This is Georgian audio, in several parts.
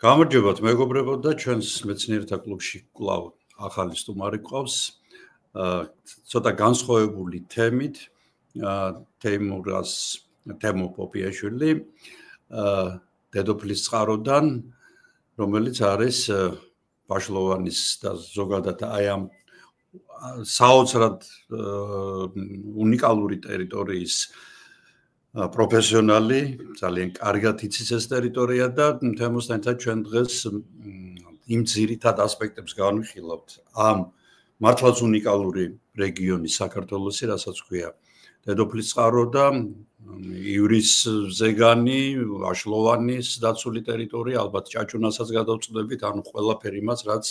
გამარჯობათ მეგობრებო და ჩვენს მეცნიერთა კლუბში კვლავ ახალი სტუმარი გვყავს. ცოტა განსხვავებული თემით, თემო პოპიაშვილი, დედოფლის წყაროდან, რომელიც არის ვაშლოვანის და ზოგადად აი ამ საოცრად უნიკალური ტერიტორიის პროფესიონალი, ძალიან კარგად იცის ეს ტერიტორია და თემოსთან ერთად ჩვენ დღეს იმ ძირითად ასპექტებს განვიხილავთ ამ მართლაც უნიკალური რეგიონის საქართველოსი, რასაც ქვია დედოფლის წყარო და ივრის ზეგანი, ვაშლოვანის დაცული ტერიტორია, ალბათ ჭაჭუნასაც გადავწყვდებით, ანუ ყველაფერი მას, რაც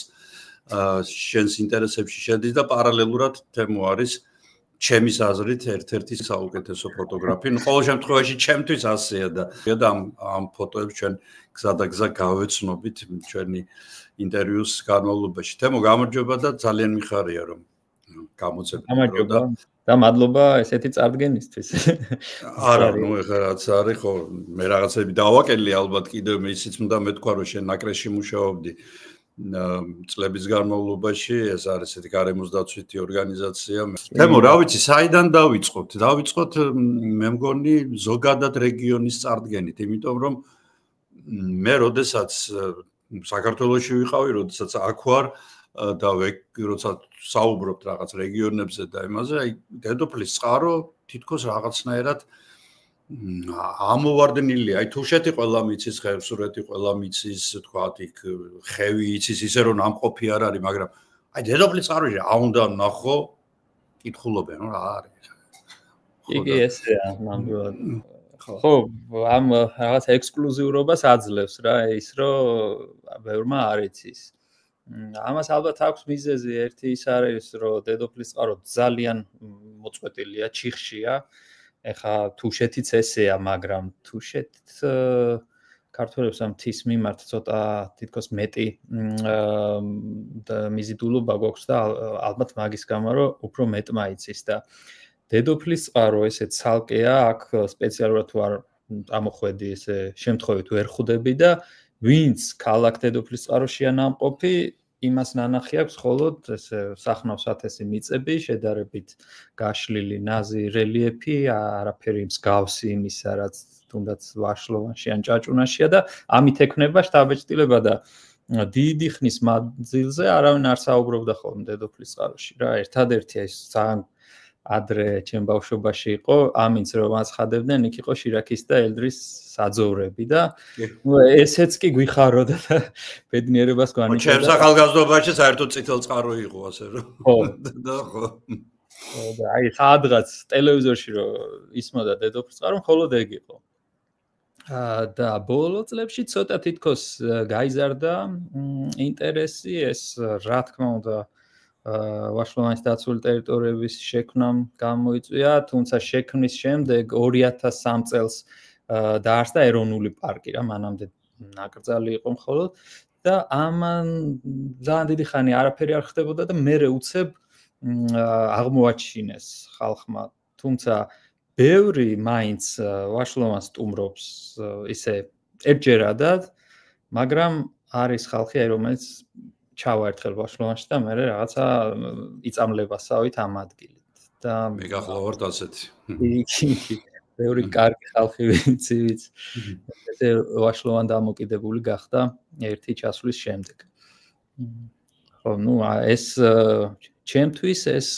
შენს ინტერესებში შედის და პარალელურად თემო არის ჩემის აზრით ერთ-ერთი საუკეთესო ფოტოგრაფი. ყოველ შემთხვევაში ჩემთვის ასეა და ამ ფოტოებს ჩვენ გზადაგზა გავეცნობით ჩვენი ინტერვიუს განმავლობაში. თემო, გამარჯობა და ძალიან მიხარია რომ გამოწევდი. გამარჯობა და მადლობა ესეთი წარდგენისთვის. არა, ეხლა რაც არის ხო, მე რაღაცები დავაკელი ალბათ კიდევ ისიც უნდა მეთქვა რომ შენ ნაკრესში მუშაობდი. წლების განმავლობაში ეს არის ესეთი გარემოს დაცვითი ორგანიზაცია. თემო, რა ვიცი, საიდან დავიწყოთ? დავიწყოთ მე მგონი ზოგადად რეგიონის წარდგენით, იმიტომ რომ მე როდესაც საქართველოში ვიყავი, როდესაც აქ ვარ და როცა საუბრობთ რაღაც რეგიონებზე და იმაზე, აი დედოფლის წყარო თითქოს რაღაცნაირად ამოვარდნილია. აი თუშეთი ყველა მიცის, ხევსურეთი ყველა მიცის, თქვათ იქ ხევი იცის, ისე რომ ნამყოფი არ არის, მაგრამ აი დედოფლის წყაროში რა უნდა ნახო? კითხულობენ, რა არის? იგი ესეა, ნამდვილად. ხო, ამ რაღაც ექსკლუზიურობას აძლევს რა, ის რომ ბევრმა არ იცის. ამას ალბათ აქვს მიზეზი, ერთი ის არის, რომ დედოფლის წყარო ძალიან მოწყვეტილია, ჩიხშია. ეხა თუშეთიც ესეა, მაგრამ თუშეთ ქართველებს ამ თის მიმართ ცოტა თითქოს მეტი მიზიდულობა გვაქვს და ალბათ მაგის გამო რომ უფრო მეტმა იცის და დედოფლის წყარო ესე ცალკეა, აქ სპეციალურად თუ არ ამოხვედი ესე შემთხვევით ვერ ხვდები და ვინც ქალაქ დედოფლის წყაროშია ნამყოფი იმას ნანახი აქვს მხოლოდ ესე სახნავს ათესი მიწები, შედარებით გაშლილი ნაზი რელიეფი, არაფერი მსგავსი იმისა, რაც თუნდაც ვაშლოვანში ან ჭაჭუნაშია და ამით ექნება შთაბეჭდილება და დიდი ხნის მანძილზე არავინ არ საუბრობდა ხოლმე დედოფლის წყაროში რა, ერთადერთი ეს ძალიან ადრე ჩემ ბავშვობაში იყო, ამინც რომ აცხადებდნენ, იქ იყო შირაქის და ელდრის საძოვრები და ესეც კი გვიხაროდა და ბედნიერებას გვანიჭებდა. ჩემს ახალგაზრდობაში საერთოდ წითელ წყარო იყო ასე რომ. ხო. და ხო. და აი სადღაც ტელევიზორში რომ ისმოდა დედოფლის წყარო, მხოლოდ ეგ იყო. და ბოლო წლებში ცოტა თითქოს გაიზარდა ინტერესი, ეს რა თქმა უნდა ვაშლოვანის დაცული ტერიტორიების შექმნამ გამოიწვია, თუმცა შექმნის შემდეგ 2003 წელს დაარსდა ეროვნული პარკი რა, მანამდე ნაკრძალი იყო მხოლოდ და ამან ძალიან დიდი ხანი არაფერი არ ხდებოდა და მერე უცებ აღმოაჩინეს ხალხმა, თუმცა ბევრი მაინც ვაშლოვანს სტუმრობს ისე ერთჯერადად, მაგრამ არის ხალხი, რომელიც ჩავა ერთხელ ვაშლოვანში და მერე რაღაცა იწამლებასავით ამ ადგილით და მე გახლავართ ასეთი. იქ ბევრი კარგი ხალხი ვიცი, ესე ვაშლოვან დამოკიდებული გახდა ერთი ჩასვლის შემდეგ. ხო, ნუ ეს ჩემთვის ეს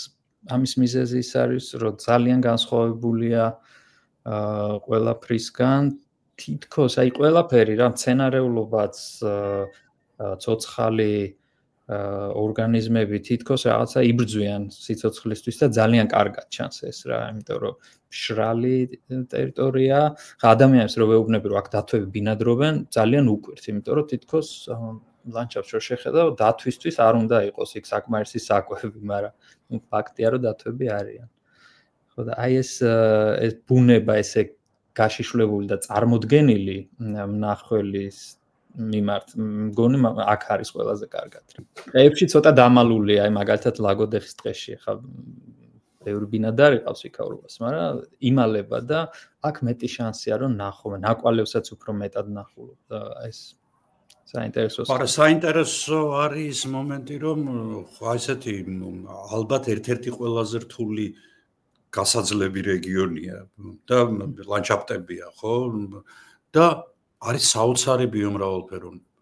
ამის მიზეზი ის არის, რომ ძალიან განსხვავებულია ყველაფრისგან, თითქოს აი ყველაფერი რა, მცენარეულობაც, ცოცხალი ორგანიზმები თითქოს რაღაცა იბრძვიან სიცოცხლისთვის და ძალიან კარგად ჩანს ეს რა, იმიტომ რომ მშრალი ტერიტორია, ადამიანებს რო ვეუბნები რომ აქ დათვები ბინადრობენ, ძალიან უკვირთ, იმიტომ რომ თითქოს ლანდშაფტს რო შეხედავ, დათვისთვის არ უნდა იყოს იქ საკმარისი საკვები, მაგრამ ფაქტია რომ დათვები არიან. ხო და აი ეს ბუნება ესე გაშიშვლებული და წარმოდგენილი მნახველის მიმართ მგონი აქ არის ყველაზე კარგად. ტყეებში ცოტა დამალულია, აი მაგალითად ლაგოდეხის ტყეში, ხა ბევრი ბინადარი ყავს იქაურობას, მაგრამ იმალება და აქ მეტი შანსია რომ ნახო, ნაკვალევსაც უფრო მეტად ნახულობ და ეს საინტერესო არის მომენტი, რომ აი ესეთი ალბათ ერთ-ერთი ყველაზე რთული გასაძლები რეგიონია და ლანდშაფტებია, ხო? და არის საოცარი ბიომრავალფეროვნება.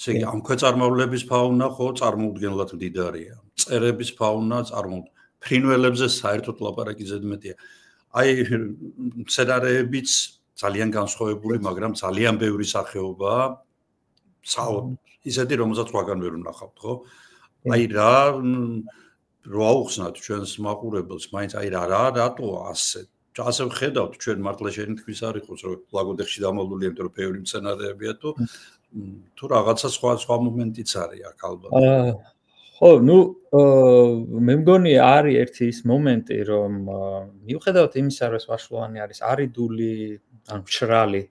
ესე იგი, ამ ქვეწარმავლების ფაუნა ხო წარმოუდგენლად მდიდარია. მწერების ფაუნა ფრინველებზე საერთოდ ლაპარაკი ზედმეტია. აი მცენარეებიც ძალიან განსხვავებული, მაგრამ ძალიან ბევრი სახეობაა. ისეთი რომელსაც ვაგან ვერ ვნახავთ, ხო? აი რა აუხსნათ ჩვენს მაყურებელს, მაინც აი რატო ასე ვხედავთ ჩვენ მართლა შენი თქვის არ იყოს, რომ ლაგოდეხში დამალულია, იმიტომ რომ ბევრი მცენარეებია თუ რაღაცა სხვა მომენტიც არის აქ ალბათ. ხო, მე მგონი არის ერთი ის მომენტი, რომ მიუხედავად იმისა, რომ ვაშლოვანი არის არიდული, ან მშრალი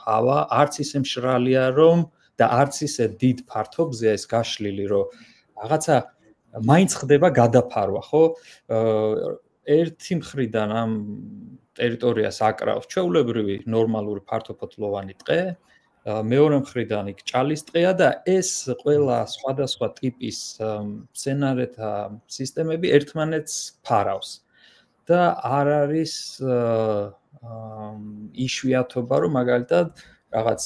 ჰავა, არც ისე მშრალია, რომ და არც ისე დიდ ფართობზეა ეს გაშლილი, რომ რაღაცა მაინც ხდება გადაფარვა, ხო? ერთი მხრიდან ამ ტერიტორიას აკრავს ჩვეულებრივი ნორმალური ფართოფოთლოვანი ტყე, მეორე მხრიდან იქ ჭალის ტყეა და ეს ყველა სხვადასხვა ტიპის მცენარეთა სისტემები ერთმანეთს ფარავს. და არ არის იშვიათობა, რომ მაგალითად რაღაც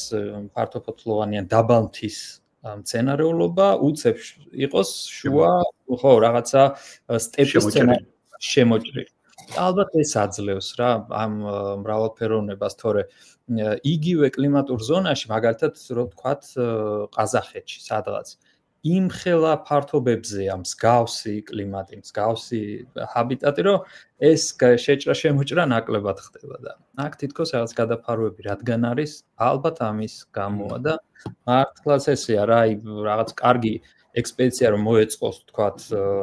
ფართოფოთლოვანი ან დაბალმთის მცენარეულობა უცებ იყოს შუა, ხო, რაღაცა სტეპის შემოჭრილი. ალბათ ეს აძლევს რა ამ მრავალფეროვნებას, თორე იგივე კლიმატურ ზონაში, მაგალითად, რო ვთქვათ, ყაზახეთში, სადღაც იმ ხელა ფართობებზეა მსგავსი კლიმატი, მსგავსი ჰაბიტატი, რომ ეს შეჭრა-შემოჭრა ნაკლებად ხდება და აქ თითქოს რაღაც გადაფარვები რადგან არის, ალბათ ამის გამოა და მართლაც ესეა რა, რაღაც კარგი ექსპედიცია რომ მოეწყოს, ვთქვათ,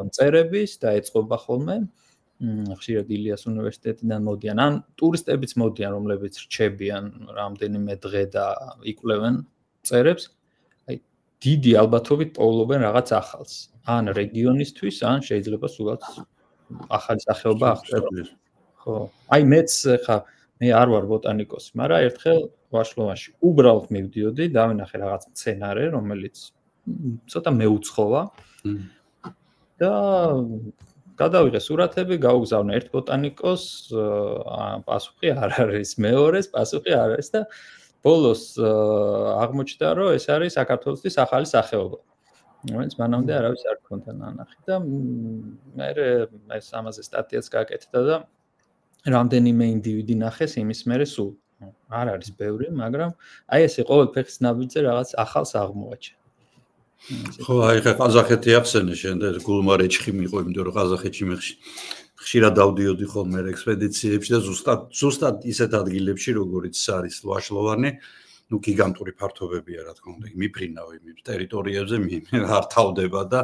მწერების და ეწყობა ხოლმე ხშირად ილიას უნივერსიტეტიდან მოდიან, ან ტურისტებიც მოდიან, რომლებიც რჩებიან რამდენიმე დღე და იკვლევენ მწერებს. დიდი ალბათობით პოულობენ რაღაც ახალს, ან რეგიონისთვის, ან შეიძლება სულაც ახალი სახეობა ახსნას. ხო, აი მეც ხა მე არ ვარ ბოტანიკოსი, მაგრამ ერთხელ ვაშლოვანში უბრალოდ მივდიოდი, დავინახე რაღაც მცენარე, რომელიც ცოტა მეუცხოვა და გადავიღე სურათები, გაუგზავნე ერთ ბოტანიკოს, პასუხი არ არის, მეორეს პასუხი არ არის და ბოლოს აღმოჩნდა, რომ ეს არის საქართველოსთვის ახალი სახეობა. რომელიც მანამდე არავის არ ქონდა ნანახი და მე ეს ამაზე სტატიაც გააკეთდა და რამდენიმე ინდივიდი ნახეს იმის მერე სულ. არ არის ბევრი, მაგრამ აი ესე ყოველ ფეხის ნაბიჯზე რაღაც ახალს აღმოაჩენ. ხო, აი ხა ყაზახეთი ახსენე შენ და გულმარეჩხი მიყო, იმიტომ რომ ყაზახეთში მე ხშირად დავდიოდი ხოლმე ექსპედიციებში და ზუსტად ისეთ ადგილებში, როგორიც არის ვაშლოვანი, გიგანტური ფართობებია, რა თქმა უნდა, მიფრინავი იმ ტერიტორიებზე არ თავდება და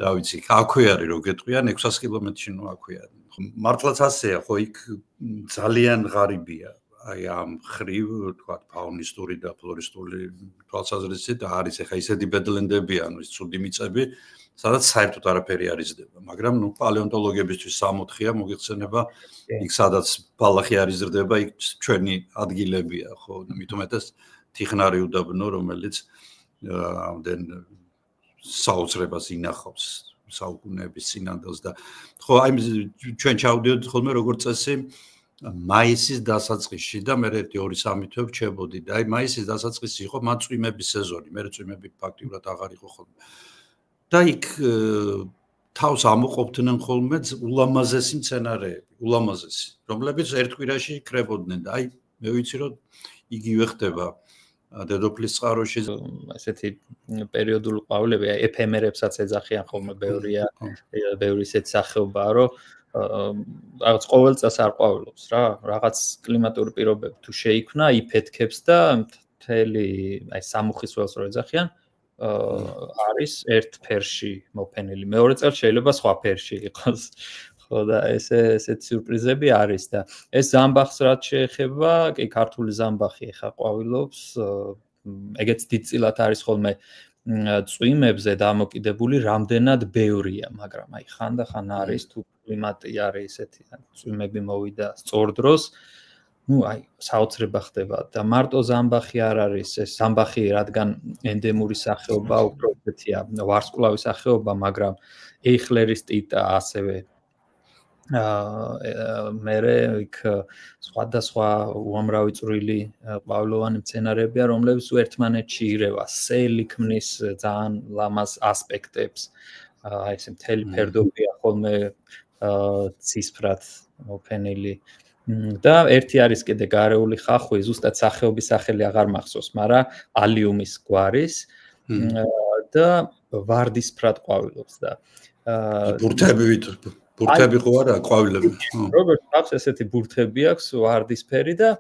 რა ვიცი, აქვე არის რო გეტყვიან 600 კილომეტრში ნუ აქვეა. მართლაც ასეა, ხო, იქ ძალიან ღარიბია. აი ამ ხრივ, თქვათ, ფაუნისტური და ფლორისტული თვალსაზრისით არის ახლა ისეთი ბედლენდები, ანუ ის ცუდი მიწები, სადაც საერთოდ არაფერი არ იზრდება, მაგრამ ნუ პალეონტოლოგებისთვის 64-ია მოგიხსენება, იქ სადაც ბალახი არ იზრდება, იქ ჩვენი ადგილებია, ხო, მით უმეტეს თიხნარი უდაბნო, რომელიც ამდენ საოცრებას ინახავს საუკუნეების წინანდელს და ხო, აი ჩვენ ჩავდიოდით ხოლმე როგორც წესი მაისის დასაწყისში და მე 1-2-3 თვე ვჩებოდი და აი მაისის დასაწყისი იყო მან წვიმების სეზონი, მე წვიმები ფაქტიურად აღარ იყო ხოლმე. და იქ თავს ამოყოფდნენ ხოლმე ულამაზესი მცენარეები, ულამაზესი, რომლებიც ერთ კვირაში იკრებოდნენ და აი მე ვიცი რომ იგივე ხდება დედოფლის წყაროში ესეთი პერიოდული ყვავილები, ეფემერებსაც ეძახიან ხოლმე ბევრია, ბევრი ისეთი სახეობაა, რომ რაღაც ყოველ წელს არ ყვავილობს რა, რაღაც კლიმატური პირობები თუ შეიქმნა, იფეთქებს და მთელი აი სამუხის ველს რო ეძახიან, არის ერთ ფერში მოფენილი. მეორე წელს შეიძლება სხვა ფერში იყოს. ხო და ესეთი სიურპრიზები არის და ეს ზამბახს რაც შეეხება, კი ქართული ზამბახი ხა ყვავილობს, ეგეც დიდწილად არის ხოლმე წვიმებზე დამოკიდებული, რამდენად ბევრია, მაგრამ აი ხანდახან არის თუ კლიმატი არის ესეთი, წვიმები მოვიდა სწორ დროს, აი საოცრება ხდება და მარტო ზამბახი არ არის ეს ზამბახი რადგან ენდემური სახეობა უფრო ისეთია ვარსკვლავი სახეობა მაგრამ ეიხლერის ტიტა ასევე მერე იქ სხვადასხვა უამრავი წვრილი ყვავილოვანი მცენარეებია რომლებიც ერთმანეთში ირევა სელი ქმნის ძალიან ლამაზ ასპექტებს აი ეს მთელი ფერდობია ხოლმე ცისფრად მოფენილი და ერთი არის კიდე გარეული ხახვი, ზუსტად სახეობის სახელი აღარ მახსოვს, მაგრამ ალიუმის გვარის და ვარდისფრად ყვავილობს და ბურთები ხო არა ყვავილები. როგორც აქვს ესეთი ბურთები აქვს ვარდისფერი და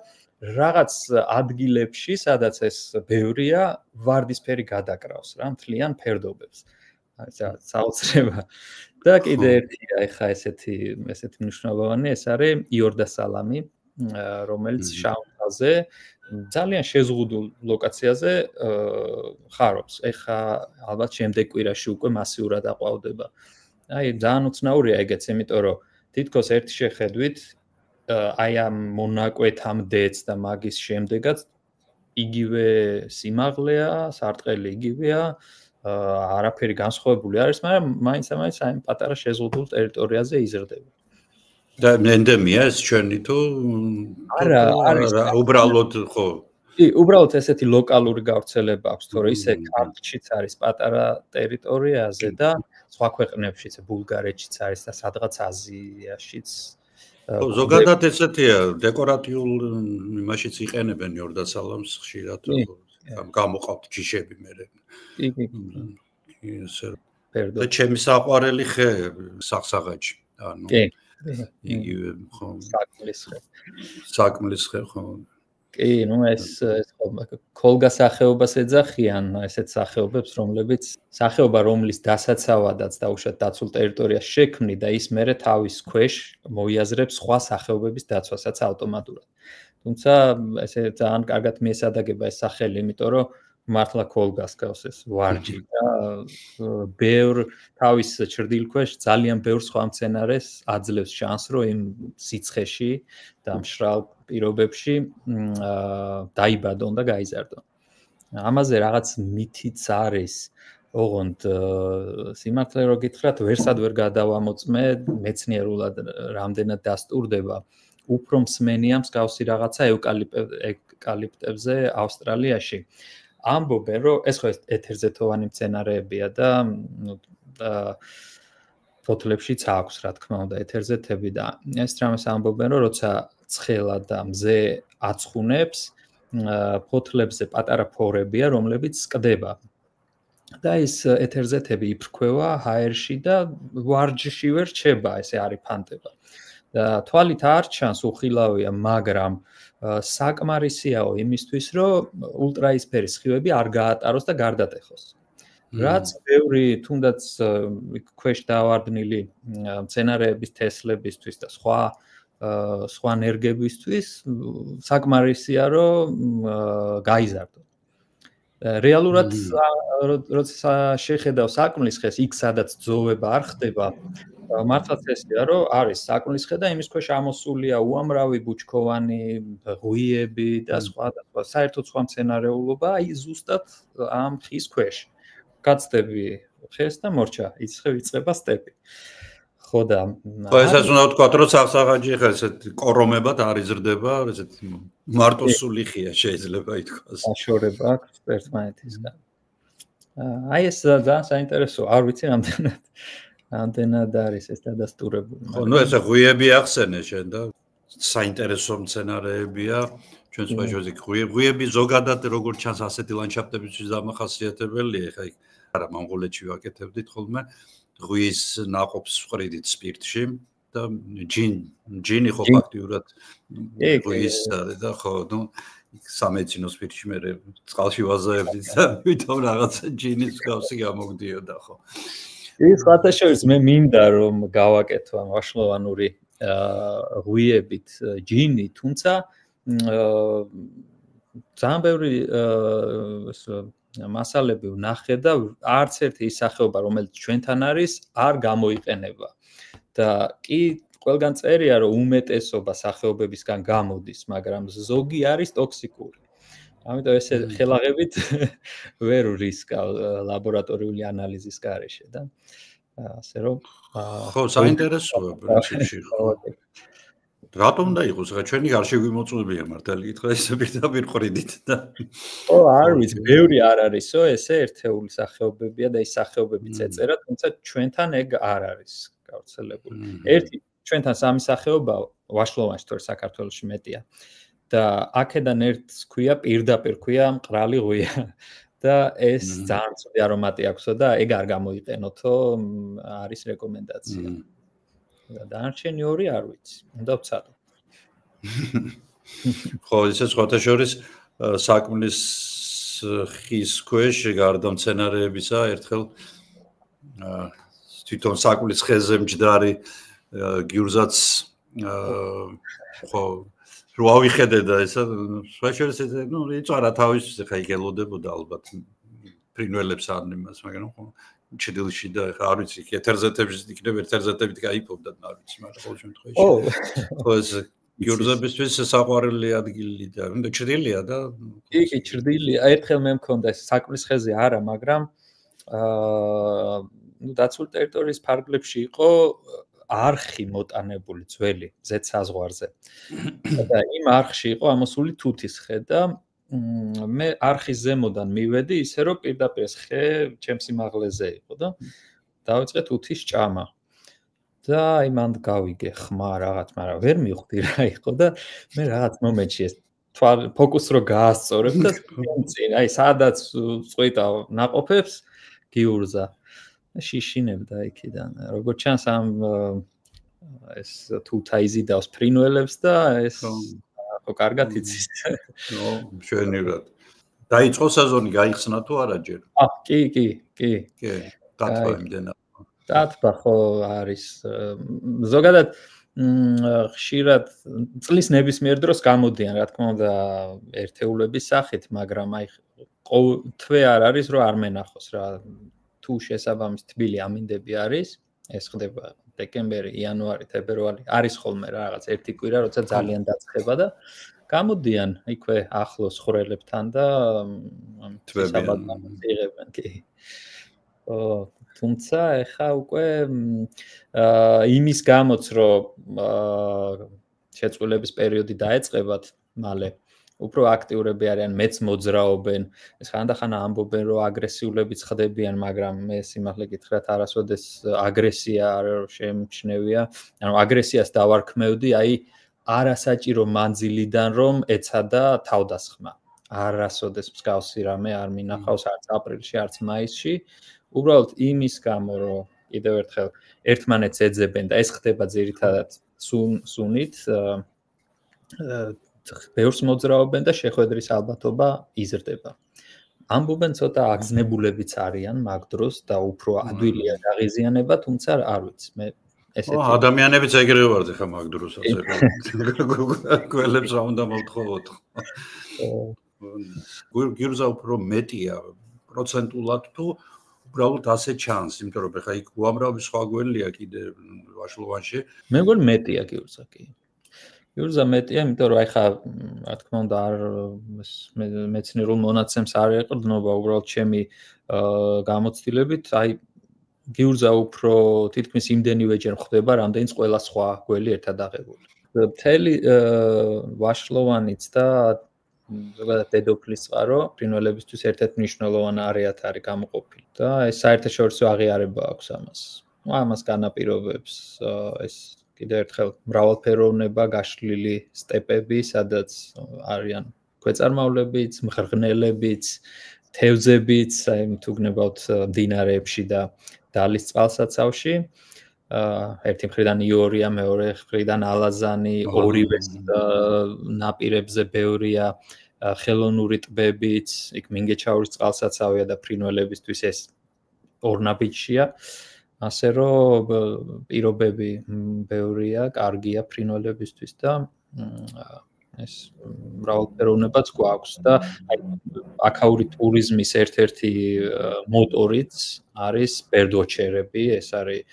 რაღაც ადგილებში, სადაც ეს ბევრია, ვარდისფერი გადაკრავს რა, მთლიან ფერდობებს. აი საოცრება. და კიდე ერთია ეხა ესეთი მნიშვნელოვანი ეს არის იორდასალამი რომელიც შავთაზე ძალიან შეზღუდულ ლოკაციაზე ხარობს ეხა ალბათ შემდეგ კვირაში უკვე მასიურად აყვავდება აი ძალიან უცნაურია ეგეც იმიტომ რომ თითქოს ერთი შეხედვით აი ამ მონაკვეთამდეც და მაგის შემდეგაც იგივე სიმაღლეა სარტყელი იგივეა არაფერი განსხვავებული არის, მაგრამ მაინც აი პატარა შეზღუდულ ტერიტორიაზე იზრდება. და ენდემია ეს ჩვენი თუ არა, უბრალოდ ხო. კი, უბრალოდ ესეთი ლოკალური გავრცელება აქვს, თორე ისე ქართლშიც არის პატარა ტერიტორიაზე და სხვა ქვეყნებშიც, ბულგარეთშიც არის და სადღაც აზიაშიც. ზოგადად ესეთია, დეკორატიულ იმაშიც იყენებენ იორდასალამს ხშირად. გამოყავთ ჯიშები მერე. კი. და ჩემი საყვარელი ხე სახსაღაჯი. ანუ კი. იგივე ხო. საკმლის ხე ხო. კი, ნუ ეს ქოლგა სახეობას ეძახიან, ესეთ სახეობებს, სახეობა რომლის დასაცავადაც დაუშვათ დაცულ ტერიტორიას შექმნი და ის მერე თავის ქვეშ მოიაზრებს სხვა სახეობების დაცვასაც ავტომატურად. თუმცა ესე ძალიან კარგად მიესადაგება ეს სახელი, იმიტომ რომ მართლა ქოლგას გავს ეს ვარჯი და ბევრ თავის ჭრდილქვეშ ძალიან ბევრ სხვა მცენარეს აძლევს შანსს, რომ იმ სიცხეში და მშრალ პირობებში დაიბადონ და გაიზარდონ. ამაზე რაღაც მითიც არის, ოღონდ სიმართლე რო გითხრათ, ვერსად ვერ გადავამოწმე, მეცნიერულად რამდენად დასტურდება. უფრო მსმენია მსგავსი რაღაცა ევკალიპტებზე ავსტრალიაში. ამბობენ, რომ ეს ხო ეთერზე თოვანი მცენარეებია და ფოთლებშიც აქვს, რა თქმა უნდა, ეთერზე თები და ეს რამეს ამბობენ, რომ როცა ცხელა და მზე აცხუნებს, ფოთლებზე პატარა ფორებია, რომლებიც სკდება. და ეს ეთერზე თები იფრქვევა ჰაერში და ვარჯიშივე რჩება, ესე არიფანტება. და თვალით არ ჩანს უხილავია, მაგრამ საკმარისიაო იმისთვის, რომ ულტრაისფერი სხივები არ გაატაროს და გარდატეხოს. რაც ბევრი თუნდაც ქვეშ დავარდნილი მცენარეების თესლებისთვის და სხვა ნერგებისთვის საკმარისია, რომ გაიზარდონ. რეალურად როცა შეხედავ საკმლის ხეს, იქ სადაც ძოვება არ ხდება, მართლაც ესია, რომ არის საკმლის ხე და იმის ქვეშ ამოსულია უამრავი ბუჩქოვანი, ღვიები და სხვა საერთოდ სხვა მცენარეულობა, აი ზუსტად ამ ხის ქვეშ. გაცდები ხეს და მორჩა, იწყება სტეპი. ხო და ესაც უნდა ვთქვათ, რომ სახსაღაჯი ხა ესეთ კორომებად არ იზრდება, ესეთ მარტოსული ხეა შეიძლება ითქვას. საშორება აქვს ერთმანეთისგან. აი ეს ძალიან საინტერესოა, არ ვიცი რამდენად არის ეს დადასტურებული. ხო, ნუ ესე ღვიები ახსენე შენ და საინტერესო მცენარეებია. ჩვენს ბაჟოზე ღვიები ზოგადად როგორც ჩანს ასეთი ლანდშაფტებისთვის დამახასიათებელია, ხა იქ არა მონღოლეთში ვაკეთებდით ხოლმე ღვიის ნაყოფს ვყრიდით სპირტში და ჯინი ხო ფაქტიურად ღვიის და ხო, ნუ სამეცინო სპირტში მე წყალში ვაზაებდით და ვითომ რაღაცა ჯინის გავსი გამოგდიოდა ხო. ის ხათაშორის მე მინდა რომ გავაკეთო ამ ვაშლოვანური ღვიებით ჯინი, თუმცა ძალიან ბევრი მასალები ვნახე და არც ერთი ის სახეობა, რომელიც ჩვენთან არის, არ გამოიყენება. და კი ყველგან წერია, რომ უმეტესობა სახეობებისგან გამოდის, მაგრამ ზოგი არის ტოქსიკური. ამიტომ ესე ხელაღებით ვერ რისკავ ლაბორატორიული ანალიზის გარეშე და ასე რომ ხო, საინტერესოა პრინციპში ხო. რატომ უნდა იყოს ხა ჩვენი არ შეგვიმოწმებია მართალი კითხვა ესე პირდაპირ ყრიდით და ხო არ ვიცი ბევრი არ არისო ესე ერთეული სახეობებია და ის სახეობებიც ეწერა თუმცა ჩვენთან ეგ არ არის გავრცელებული ერთი ჩვენთან სამი სახეობა ვაშლოვანში თორე საქართველოში მეტია და აქედან ერთს ქვია პირდაპირ ქვია მყრალი ღვია და ეს ძალიან ცუდი არომატი აქვსო და ეგ არ გამოიყენოთო არის რეკომენდაცია და დანარჩენი ორი არ ვიცი უნდა ვცადო ხო ისე სხვათა შორის საკვნის ხის ქვეშ გარდა მცენარეებისა ერთხელ თვითონ საკვნის ხეზე მჯდარი გიურზაც ხო რო ავიხედე და ესა სხვა შორის ნუ იწვარა თავისთვის ხა იგელოდებოდა ალბათ ფრინველებს არ იმას მაგრამ ხო ჩდილში და ხა არ ვიცი ეთერზეთებში იქნება ეთერზეთებით გაიფობდა არ ვიცი მაგრამ ყოველ შემთხვევაში ხო ეს გიურზებისთვის საყვარელი ადგილი და უნდა ჩრდილია და კი ჩრდილია ერთხელ მე მქონდა საკვნის ხეზე არა მაგრამ ნუ დაცულ ტერიტორიის ფარგლებში იყო არხი მოტანებული ძველი ზეთ საზღვარზე და იმ არხში იყო ამოსული თუთის ხე და მე არხის ზემოდან მივედი ისე რომ პირდაპირ ეს ხე ჩემს სიმაღლეზე იყო და დავიწყე თუთის ჭამა და აი მანდ გავიგე ხმა რაღაც მაგრამ ვერ მივხვდი რა იყო და მე რაღაც მომენტში ეს ფოკუსს რო გაასწორებ და წინ აი სადაც წვიტა ნაყოფებს გიურზა შიშინებდა იქიდან როგორც ჩანს ამ ეს თუთა იზიდავს ფრინველებს და ეს ხო კარგად იცის ნო მშვენივრად დაიწყო სეზონი გაიხსნა თუ არა ჯერ კი დათვა იმდენა დათვა ხო არის ზოგადად ხშირად წლის ნებისმიერ დროს გამოდიან რა თქმა უნდა ერთეულების სახით მაგრამ აი თვე არ არის რომ არ მენახოს რა თუ შესაბამის თბილი ამინდები არის ეს ხდება დეკემბერი, იანვარი, თებერვალი არის ხოლმე რაღაც ერთი კვირა როცა ძალიან დაწყება და გამოდიან იქვე ახლოს ხვრელებთან და საბადნამს იღებენ კი. თუმცა ეხა უკვე იმის გამოც რომ შეწყვილების პერიოდი დაეწყებათ მალე უფრო აქტიურები არიან, მეც მოძრაობენ. ეს ხანდახან ამბობენ, რომ აგრესიულებიც ხდებიან, მაგრამ მე სიმართლე გითხრათ, არასოდეს აგრესია არ შემჩნევია. ანუ აგრესიას დავარქმევდი, აი არასაჭირო მანძილიდან რომ ეცადა თავდასხმა. არასოდეს მსგავსი რამე არ მინახავს არც აპრილში, არც მაისში. უბრალოდ იმის გამო, რომ კიდევ ერთხელ ერთმანეთს ეძებენ და ეს ხდება ძირითადად სუნით ბევრს მოძრაობენ და შეხვედრის ალბათობა იზრდება. ამბობენ ცოტა აგზნებულებიც არიან მაგ დროს და უფრო ადვილია გაღიზიანება, თუმცა არ ვიცი, მე ესეთი ადამიანებიც ეგრევე ვართ ხა მაგ დროსაც გველებს რა უნდა მოვთხოვოთ. გიურზა უფრო მეტია პროცენტულად თუ უბრალოდ ასე ჩანს, იმიტომ რომ ხა იქ უამრავი სხვა გველია კიდე ვაშლოვანში. მე მგონი მეტია გიურზა კი. გიურზა მეტია, იმიტომ რომ აი ხა რა თქმა უნდა არ მეცნიერულ მონაცემს არ ეყრდნობა უბრალოდ ჩემი გამოცდილებით, აი გიურზა უფრო თითქმის იმდენივეჯერ ხდება, რამდენიც ყველა სხვა გველი ერთად აღებული. მთელი ვაშლოვანიც და ზოგადად დედოფლის წყარო ფრინველებისთვის ერთ-ერთი მნიშვნელოვანი არეად არის გამოყოფილი და ეს საერთაშორისო აღიარება აქვს ამას. ამას განაპირობებს ეს კიდევ ერთხელ მრავალფეროვნება გაშლილი სტეპები, სადაც არიან ქვეწარმავლებიც, მღრღნელებიც, თევზებიც, აი თუ გნებავთ მდინარეებში და დალის წყალსაცავში. ერთი მხრიდან იორია, მეორე მხრიდან ალაზანი, ორივე ნაპირებზე ბევრია ხელოვნური ტბებიც, იქ მინგეჩაურის წყალსაცავია და ფრინველებისთვის ეს ორნაბიჯია. ასე რომ პირობები ბევრია, კარგია ფრინველებისთვის და ეს მრავალფეროვნებაც გვაქვს და აქაური ტურიზმის ერთ-ერთი მოტორიც არის ბერდვაჩერები, ეს არის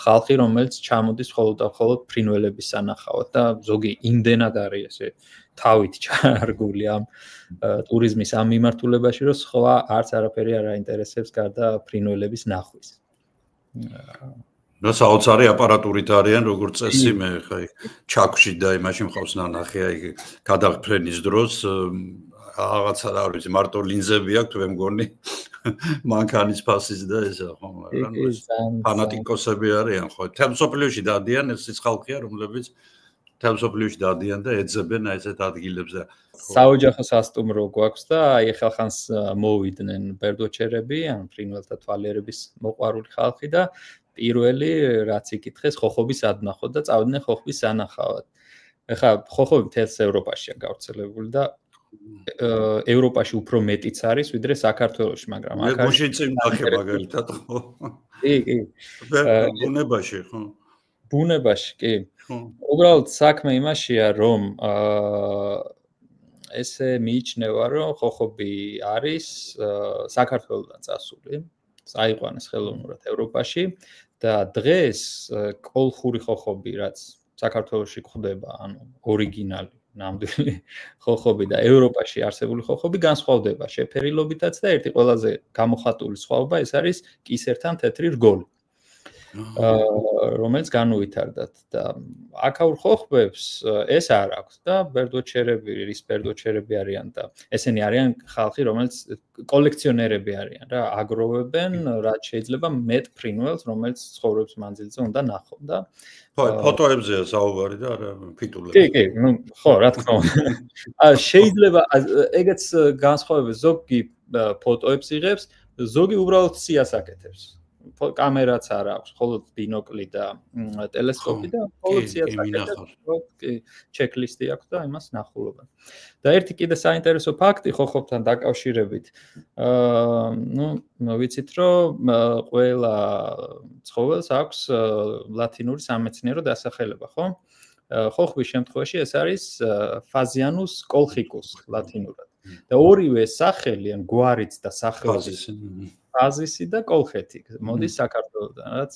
ხალხი, რომელიც ჩამოდის მხოლოდ და მხოლოდ ფრინველების სანახავად და ზოგი იმდენად არის ესე თავით ჩარგული ამ ტურიზმის ამ მიმართულებაში, რომ სხვა არც არაფერი არ აინტერესებს გარდა ფრინველების ნახვის. და საოცარი აპარატურით არიან როგორც წესი მე ხა ჩაქვში და იმაში მყავს ნანახი აი გადაფრენის დროს რაღაცა რა ვიცი მარტო ლინზები აქვს მე მგონი მანქანის ფასის და ესა ხო ფანატიკოსები არიან ხო თემსოფლიოში დადიან ეს ის ხალხია რომლებიც თემსოფლიოში დადიან და ეძებენ აი ესეთ ადგილებს და საოჯახო სასტუმრო გვაქვს და აი ხალხანს მოვიდნენ ბერდვაჩერები ან ფრინველთა თვალიერების მოყვარული ხალხი და პირველი რაც იკითხეს ხოხობის ადნახოთ და წავიდნენ ხოხბის სანახავად. ეხლა ხოხობი მთელს ევროპაშია გავრცელებული და ევროპაში უფრო მეტიც არის ვიდრე საქართველოში, მაგრამ აქ მე გუშინ წინ ნახე მაგალითად ხო? კი, კი. ბუნებაში ხო? ბუნებაში, კი. უბრალოდ საქმე იმაშია, რომ ესე მიიჩნევა, რომ ხოხობი არის საქართველოდან წასული, წაიყვანეს ხელოვნურად ევროპაში და დღეს კოლხური ხოხობი, რაც საქართველოში გვხვდება, ანუ ორიგინალი, ნამდვილი ხოხობი და ევროპაში არსებული ხოხობი განსხვავდება შეფერილობითაც და ერთი ყველაზე გამოხატული სხვაობა ეს არის კისერთან თეთრი რგოლი. რომელიც განუვითარდათ და აქაურ ხოხბებს ეს არ აქვს და ბერდვაჩერები, რის ბერდვაჩერები არიან და ესენი არიან ხალხი, რომელიც კოლექციონერები არიან რა, აგროვებენ, რაც შეიძლება მეტ ფრინველს, რომელიც ცხოვრობს მანძილზე უნდა ნახონ და ხო, ფოტოებზეა საუბარი და არა ფიტულებზე. კი, კი, ну, ხო, რა თქმა უნდა. შეიძლება ეგეც განსხვავება ზოგი ფოტოებს იღებს, ზოგი უბრალოდ სიას აკეთებს. კამერაც არ აქვს, მხოლოდ ბინოკლი და ტელესკოპი და მხოლოდ სიას აკეთებს, კი, ჩეკლისტი აქვს და იმას ნახულობენ. და ერთი კიდე საინტერესო ფაქტი ხოხობთან დაკავშირებით. ვიცით, რომ ყველა ცხოველს აქვს ლათინური სამეცნიერო დასახელება, ხო? ხოხბის შემთხვევაში ეს არის Phasianus colchicus ლათინურად. და ორივე სახელი ან გვარიც და სახეობი ფაზისი და კოლხეთი მოდის საქართველოდან, რაც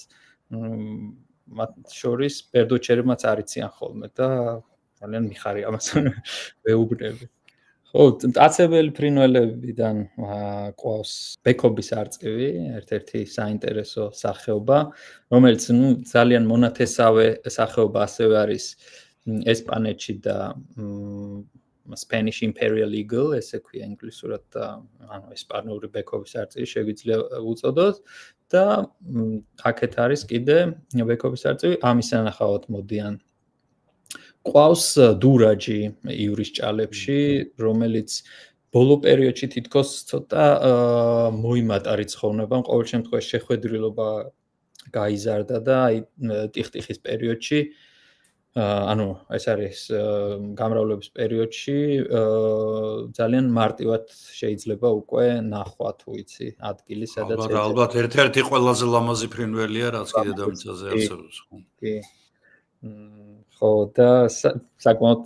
მათ შორის ბერდვაჩერებმაც არიციან ხოლმე და ძალიან მიხარია ამას ვეუბნები. ხო, მტაცებელი ფრინველებიდან ყავს ბექობის არწივი, ერთ-ერთი საინტერესო სახეობა, რომელიც ძალიან მონათესავე სახეობა ასევე არის ესპანეთში და Spanish Imperial Eagle, ესე ქვია ინგლისურად და ანუ ესპანური ბექობის არწივი შეგვიძლია უწოდოთ და აქეთ არის კიდე ბექობის არწივი, ამის სანახავად მოდიან. ყავს დურაჯი ივრის ჭალებში, რომელიც ბოლო პერიოდში თითქოს ცოტა მოიმატა რიცხოვნებამ, ყოველ შემთხვევაში შეხვედრილობა გაიზარდა და აი ტიხტიხის პერიოდში ანუ ეს არის გამრავლების პერიოდში ძალიან მარტივად შეიძლება უკვე ნახვა თუ იცი ადგილი სადაც ალბათ ერთ-ერთი ყველაზე ლამაზი ფრინველია რაც კიდე დამიცაზე არსებობს ხო კი ხო და საკმაოდ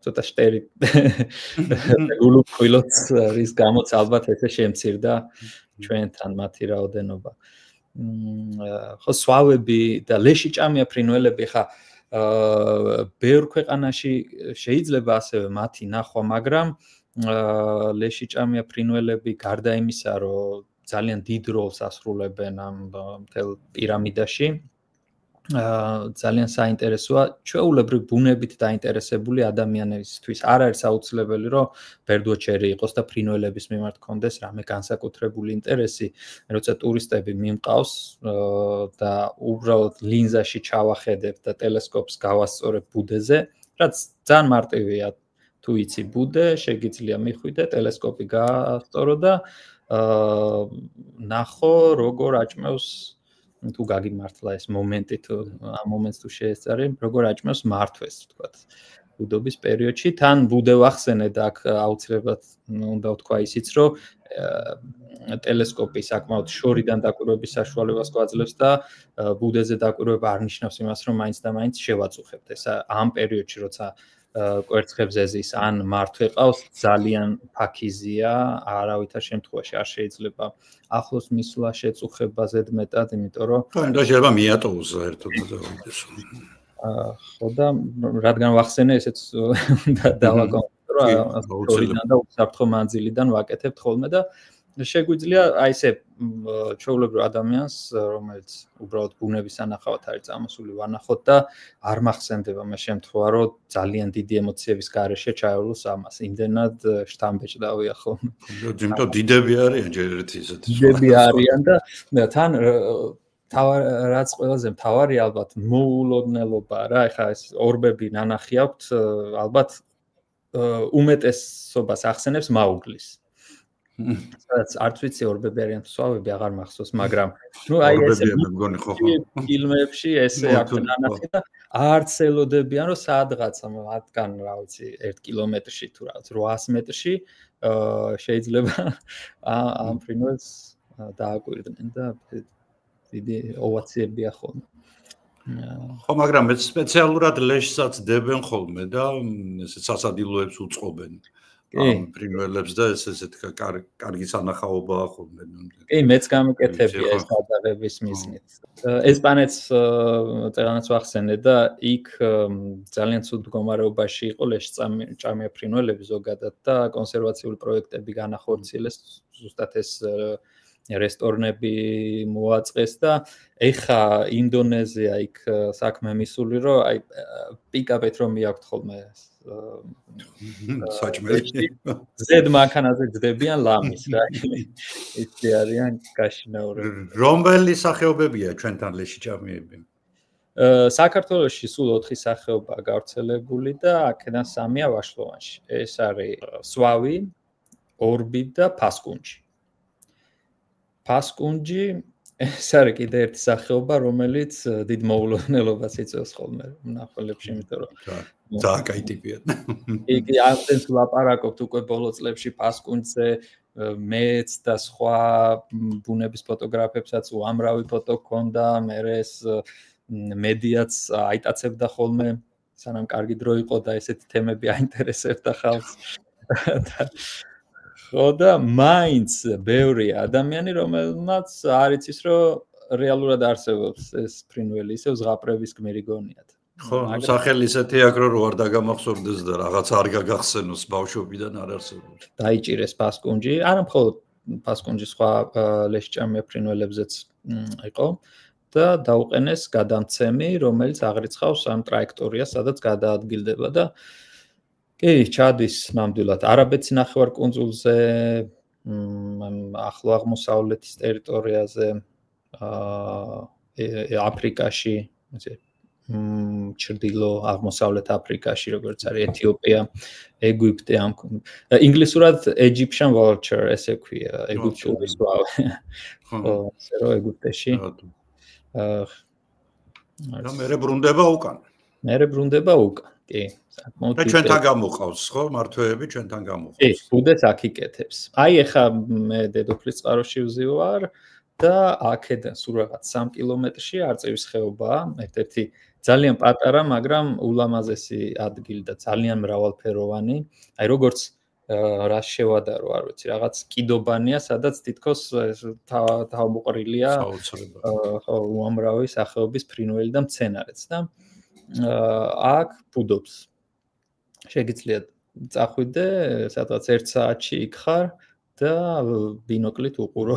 ცოტა შტერი გულუქვილოთ რის გამოც ალბათ ესე შემცირდა ჩვენთან მათი რაოდენობა ხო სვავები და ლეშიჭამია ფრინველები ხა ბევრ ქვეყანაში შეიძლება ასევე მათი ნახვა, მაგრამ ლეშიჭამია ფრინველები გარდა იმისა, რომ ძალიან დიდ როლს ასრულებენ ამ მთელ პირამიდაში, ძალიან საინტერესოა ჩვეულებრივ ბუნებით დაინტერესებული ადამიანებისთვის. არ არის აუცილებელი, რომ ბერდვაჩერი იყოს და ფრინველების მიმართ კონდეს რამე განსაკუთრებული ინტერესი, როცა ტურისტები მიმყავს და უბრალოდ ლინზაში ჩავახედებ და ტელესკოპს გავასწორებ ბუდეზე, რაც ძალიან მარტივია. თუ იცი ბუდე, შეგიძლია მიხვიდე, ტელესკოპი გაასწორო და ნახო, როგორ აჭმევს თუ გაგიმართლა ეს მომენტი თუ ამ მომენტს თუ შეესწარი, როგორ აჭმევს მართვეს, ვთქვათ, ბუდობის პერიოდში. თან ბუდე ვახსენე და აქ აუცილებლად უნდა ვთქვა ისიც, რომ ტელესკოპი საკმაოდ შორიდან დაკვირვების საშუალებას გვაძლევს და ბუდეზე დაკვირვება არ ნიშნავს იმას, რომ მაინც და მაინც შევაწუხებთ. ეს ამ პერიოდში, როცა კვერცხებზე ზის ან მართვე ყავს ძალიან ფაქიზია, არავითარ შემთხვევაში არ შეიძლება ახლოს მისვლა შეწუხება ზედმეტად, იმიტომ რომ და შეიძლება მიატოვოს საერთოდ დავიდეს. ხო და რადგან ვახსენე ესეც დავაკომენტო, რომ თორიდან და უსაფრთხო მანძილიდან ვაკეთებთ ხოლმე და შეგვიძლია აი ესე ჩვეულებრივ ადამიანს, რომელიც უბრალოდ ბუნების ანახავად არის წამოსული ვანახოთ და არ მახსენდება მე შემთხვევა, რომ ძალიან დიდი ემოციების გარეშე ჩაევლოს ამას. იმდენად შთამბეჭდავია ხოლმე. იმიტომ დიდები არიან ჯერ ერთი ისეთი. დიდები არიან და თან რაც ყველაზე მთავარი ალბათ მოულოდნელობაა რა, ეხლა ეს ორბები ნანახი აქვთ, ალბათ უმეტესობას ახსენებს მაუგლის. სადაც არც ვიცი ორბები არიან თუ სვავები აღარ მახსოვს, მაგრამ ნუ აი ესე ფილმებში ესე აქვს ნანახი და არც ელოდებიან რომ სადღაცა მათგან რა ვიცი 1 კილომეტრში თუ რა 800 მეტრში შეიძლება ამ ფრინველს დააკვირდნენ და დიდი ოვაციებია ხოლმე. ხო, მაგრამ მე სპეციალურად ლეშსაც დებენ ხოლმე და ესე სასადილოებს უწყობენ. ამ ფრინველებს და ესეთ კარგი სანახაობაა ხოლმე. კი, მეც გამიკეთებია ეს გადაღების მიზნით. ესპანეთს წელანაც ვახსენე და იქ ძალიან ცუდ მდგომარეობაში იყო ლეშ-ჭამია ფრინველები ზოგადად და კონსერვაციული პროექტები განახორციელეს, ზუსტად ეს რესტორნები მოაწყეს და ეხა ინდონეზია იქ საქმე მისული რომ აი პიკაპეთ რომ მიაქვთ ხოლმე საჭმელი ზედ მანქანაზე გდებიან ლამის რა ისე არიან გაშინაურები რომელი სახეობებია ჩვენთან ლეშიჭამიები საქართველოში სულ 4 სახეობაა გავრცელებული და აქედან 3-ია ვაშლოვანში ეს არის სვავი, ორბი და ფასკუნჯი ფასკუნჯი ეს არის კიდე ერთი სახეობა, რომელიც დიდ მოულოდნელობას იწვევს ხოლმე მნახველებში, იმიტომ რომ ძალიან კაი ტიპია. იგი ამდენს ვლაპარაკობთ უკვე ბოლო წლებში ფასკუნჯზე, მეც და სხვა ბუნების ფოტოგრაფებსაც უამრავი ფოტო ჰქონდა, მე ეს მედიაც აიტაცებდა ხოლმე, სანამ კარგი დრო იყო და ესეთი თემები აინტერესებდა ხალხს. ხო და მაინც ბევრი ადამიანი, რომელმაც არ იცის, რომ რეალურად არსებობს ეს ფრინველი, ისევ ზღაპრების გმირი გონიათ. ხო, სახელი ისეთი აქვს, რომ არ დაგამახსოვდეს და რაღაც არ გაგახსენოს ბავშვობიდან არ არსებობს. დაიჭირეს ფასკუნჯი, არა მხოლოდ ფასკუნჯი, სხვა ლეშჭამია ფრინველებზეც იყო და დაუყენეს გადამცემი, რომელიც აღრიცხავს ამ ტრაექტორიას, სადაც გადაადგილდება და კი, ჩადის ნამდვილად არაბეთის ნახევარკუნძულზე, ახლო აღმოსავლეთის ტერიტორიაზე, აფრიკაში, ჩრდილო აღმოსავლეთ აფრიკაში, როგორც არის ეთიოპია, ეგვიპტე, ინგლისურად Egyptian vulture ესე ქვია, ეგვიპტური სვავი. ხო, ესე რომ ეგვიპტეში. და მერე ბრუნდება უკან. მერე ბრუნდება უკან. კი, საკმაოდ და ჩვენთან გამოყავს, ხო, მართვეები ჩვენთან გამოყავს. კი, ბუდეს აქ იკეთებს. აი ეხა მე დედოფლის წყაროში ვზივარ და აქედან სულ რაღაც 3 კილომეტრში არწივის ხეობაა, ერთ-ერთი ძალიან პატარა, მაგრამ ულამაზესი ადგილი და ძალიან მრავალფეროვანი. აი როგორც რა შევადარო, არ ვიცი, რაღაც კიდობანია, სადაც თითქოს თავმოყრილია ხო, უამრავი სახეობის ფრინველი და მცენარეც და აქ ბუდობს. შეგიძლიათ წახვიდე, სადღაც 1 საათში იქ ხარ და ბინოკლით უყურო.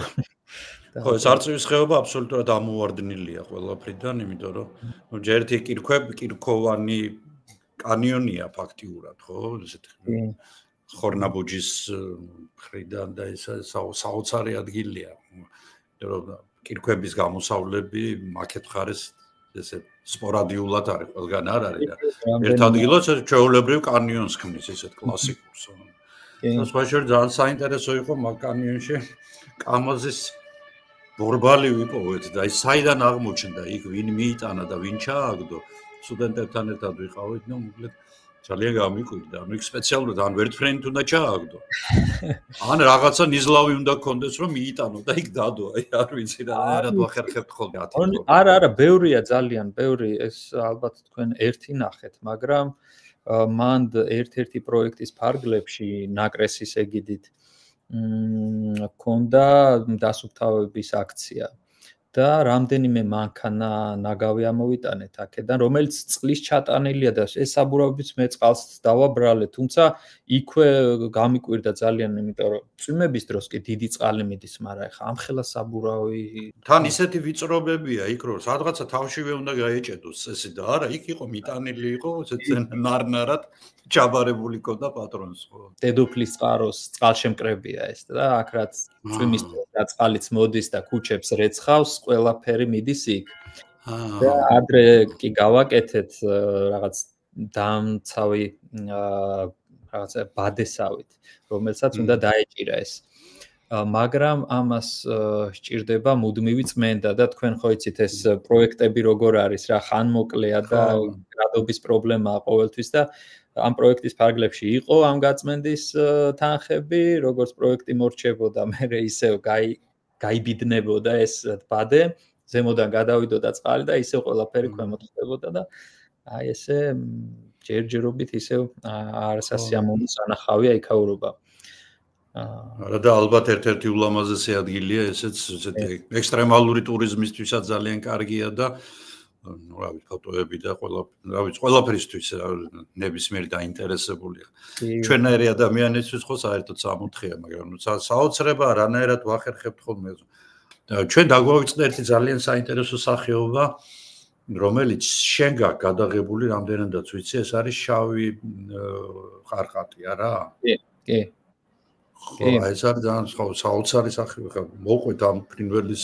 ხო, ეს არწივის ხეობა აბსოლუტურად ამოვარდნილია ყველაფრიდან, იმიტომ რომ ჯერ ერთი კირქვოვანი კანიონია ფაქტიურად, ხო? ესეთი ხორნაბუჯის მხრიდან და ეს საოცარი ადგილია. იმიტომ რომ კირქვების გამოსავლები მაკეთ მხარეს ესე სპორადიულად არის, ყველგან არ არის და ერთ ადგილას ჩვეულებრივ კანიონს ქმნის, ესეთ კლასიკურს. და სხვა შორის ძალიან საინტერესო იყო მაგ კანიონში კამაზის ბორბალი ვიპოვეთ და ის საიდან აღმოჩნდა, იქ ვინ მიიტანა და ვინ ჩააგდო, სტუდენტებთან ერთად ვიყავით და მოკლედ ძალიან გამიკვირდა. ანუ იქ სპეციალურად ან ვერტფრენით უნდა ჩააგდო. ან რაღაცა ნიზლავი უნდა გქონდეს, რომ მიიტანო და იქ დადო. აი არ ვიცი რა, რად ვახერხებთ ხოლმე 10. არა, ბევრია ძალიან, ბევრი, ეს ალბათ თქვენ ერთი ნახეთ, მაგრამ მან ერთ-ერთი პროექტის ფარგლებში ნაკრესის ეგიდით ქონდა დასუფთავების აქცია და რამდენიმე მანქანა ნაგავი ამოვიტანეთ აქედან, რომელიც წყლის ჩატანილია და ეს საბურავებიც მე წყალს დავაბრალე, თუმცა იქვე გამიკვირდა ძალიან, იმიტომ რომ წვიმების დროს კი დიდი წყალი მიდის, მაგრამ ეხა ამხელა საბურავი თან ისეთი ვიწრობებია იქ რომ სადღაცა თავშივე უნდა გაეჭედოს წესი და არა, იქ იყო მიტანილი იყო, ესეც ნარნარად ჩაბარებული ქონდა პატრონს ხო. დედოფლის წყაროს წყალშემკრებია ეს და აქ რაც წვიმის დროს და წყალიც მოდის და ქუჩებს რეცხავს, ყველაფერი მიდის იქ. და ადრე კი გავაკეთეთ რაღაც დამცავი რაღაცა ბადესავით, რომელსაც უნდა დაეჭირა ეს. მაგრამ ამას სჭირდება მუდმივი წმენდა და თქვენ ხო იცით ეს პროექტები როგორ არის რა ხანმოკლეა და გრადობის პრობლემაა ყოველთვის და ამ პროექტის ფარგლებში იყო ამ გაწმენდის თანხები, როგორც პროექტი მორჩებოდა, მე ისევ გაიბიდნებოდა ეს ბადე, ზემოდან გადავიდოდა წყალი და ისევ ყველაფერი ქვემოთ ხდებოდა და აი ესე ჯერჯერობით ისევ არასასიამოვნო სანახავია იქაურობა. არა და ალბათ ერთ-ერთი ულამაზესი ადგილია ესეც ესეთი ექსტრემალური ტურიზმისთვისაც ძალიან კარგია და ну, რავი, ფოტოები და ყველაფერისთვის ნებისმიერი დაინტერესებულია. ჩვენერი ადამიანისთვის ხო საერთოდ სამოთხეა, მაგრამ საოცრება რანაირად ვახერხებთ ხოლმე. და ჩვენ დაგვავიწყდა ერთი ძალიან საინტერესო სახეობა, რომელიც შენ გაქვს გადაღებული რამდენადაც ვიცი, ეს არის შავი ყარყატი, არა? კი. ხო, ეს არის ძალიან საოცარი სახეობა. მოყვეთ ამ ფრინველის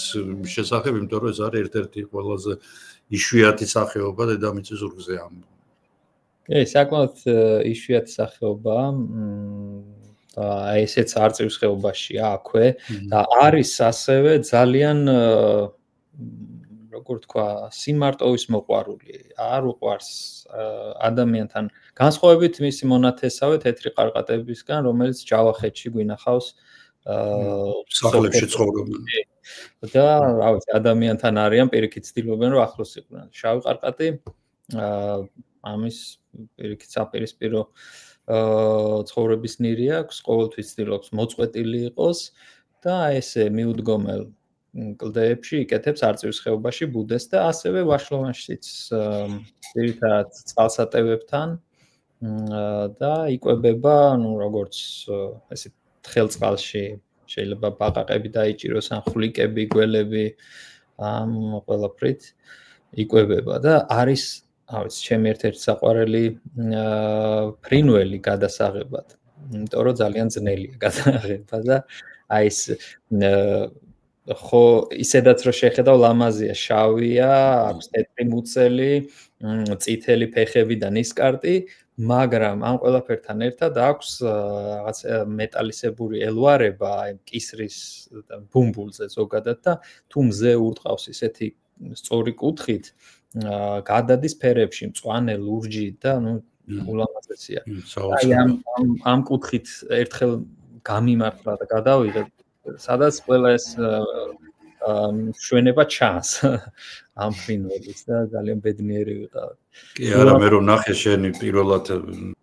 შესახებ, იმიტომ რომ ეს არის ერთ-ერთი ყველაზე იშვიათი სახეობა დედამიწის ზურგზე ამ. კი, საკმაოდ იშვიათი სახეობაა. და ესეც არწივის ხეობაშია აქვე და არის ასევე ძალიან როგორ თქვა, სიმარტოვის მოყვარული. არ უყვარს ადამიანთან განსხვავებით მისი მონათესავე თეთრი ყარყატებისგან, რომელიც ჯავახეთში გვინახავს სახლებში ცხოვრობენ. და რა ვიცი, ადამიანთან არიან პირიქით ცდილობენ რომ ახლოს იყვნენ. შავი ყარყატი ამის პირიქით საპირისპირო ცხოვრების ნირი აქვს, ყოველთვის ცდილობს მოწყვეტილი იყოს და ესე მიუდგომელ კლდეებში იკეთებს არწივის ხეობაში ბუდეს და ასევე ვაშლოვანშიც ძირითადად წყალსატევებთან და იკვებება, ну, როგორც ესე თხელ წყალში შეიძლება ბაყაყები დაიჭიროს, ან ხვლიკები, გველები, ამ ყველაფრით იკვებება და არის ავიც ჩემი ერთ-ერთი საყვარელი ფრინველი გადასაღებად. იმიტომ რომ ძალიან ძნელია გადაღება და აი ეს ხო ისედაც რომ შეხედავ ლამაზია, შავია, აქვს თეთრი მუცელი, წითელი ფეხები და ნისკარტი, მაგრამ ამ ყველაფერთან ერთად აქვს რაღაც მეტალისებური ელვარება, აი კისრის ბუმბულზე ზოგადად და თუ მზე ურტყავს ისეთი სწორი კუთხით გადადის ფერებში, მწვანე, ლურჯი და ნუ ულამაზესია. აი ამ კუთხით ერთხელ გამიმართლა და გადავიღე, სადაც ყველა ეს შვენება ჩანს ამ ფრინველის და ძალიან ბედნიერი ვიყავ. კი, არა, მე რომ ნახე შენი პირველად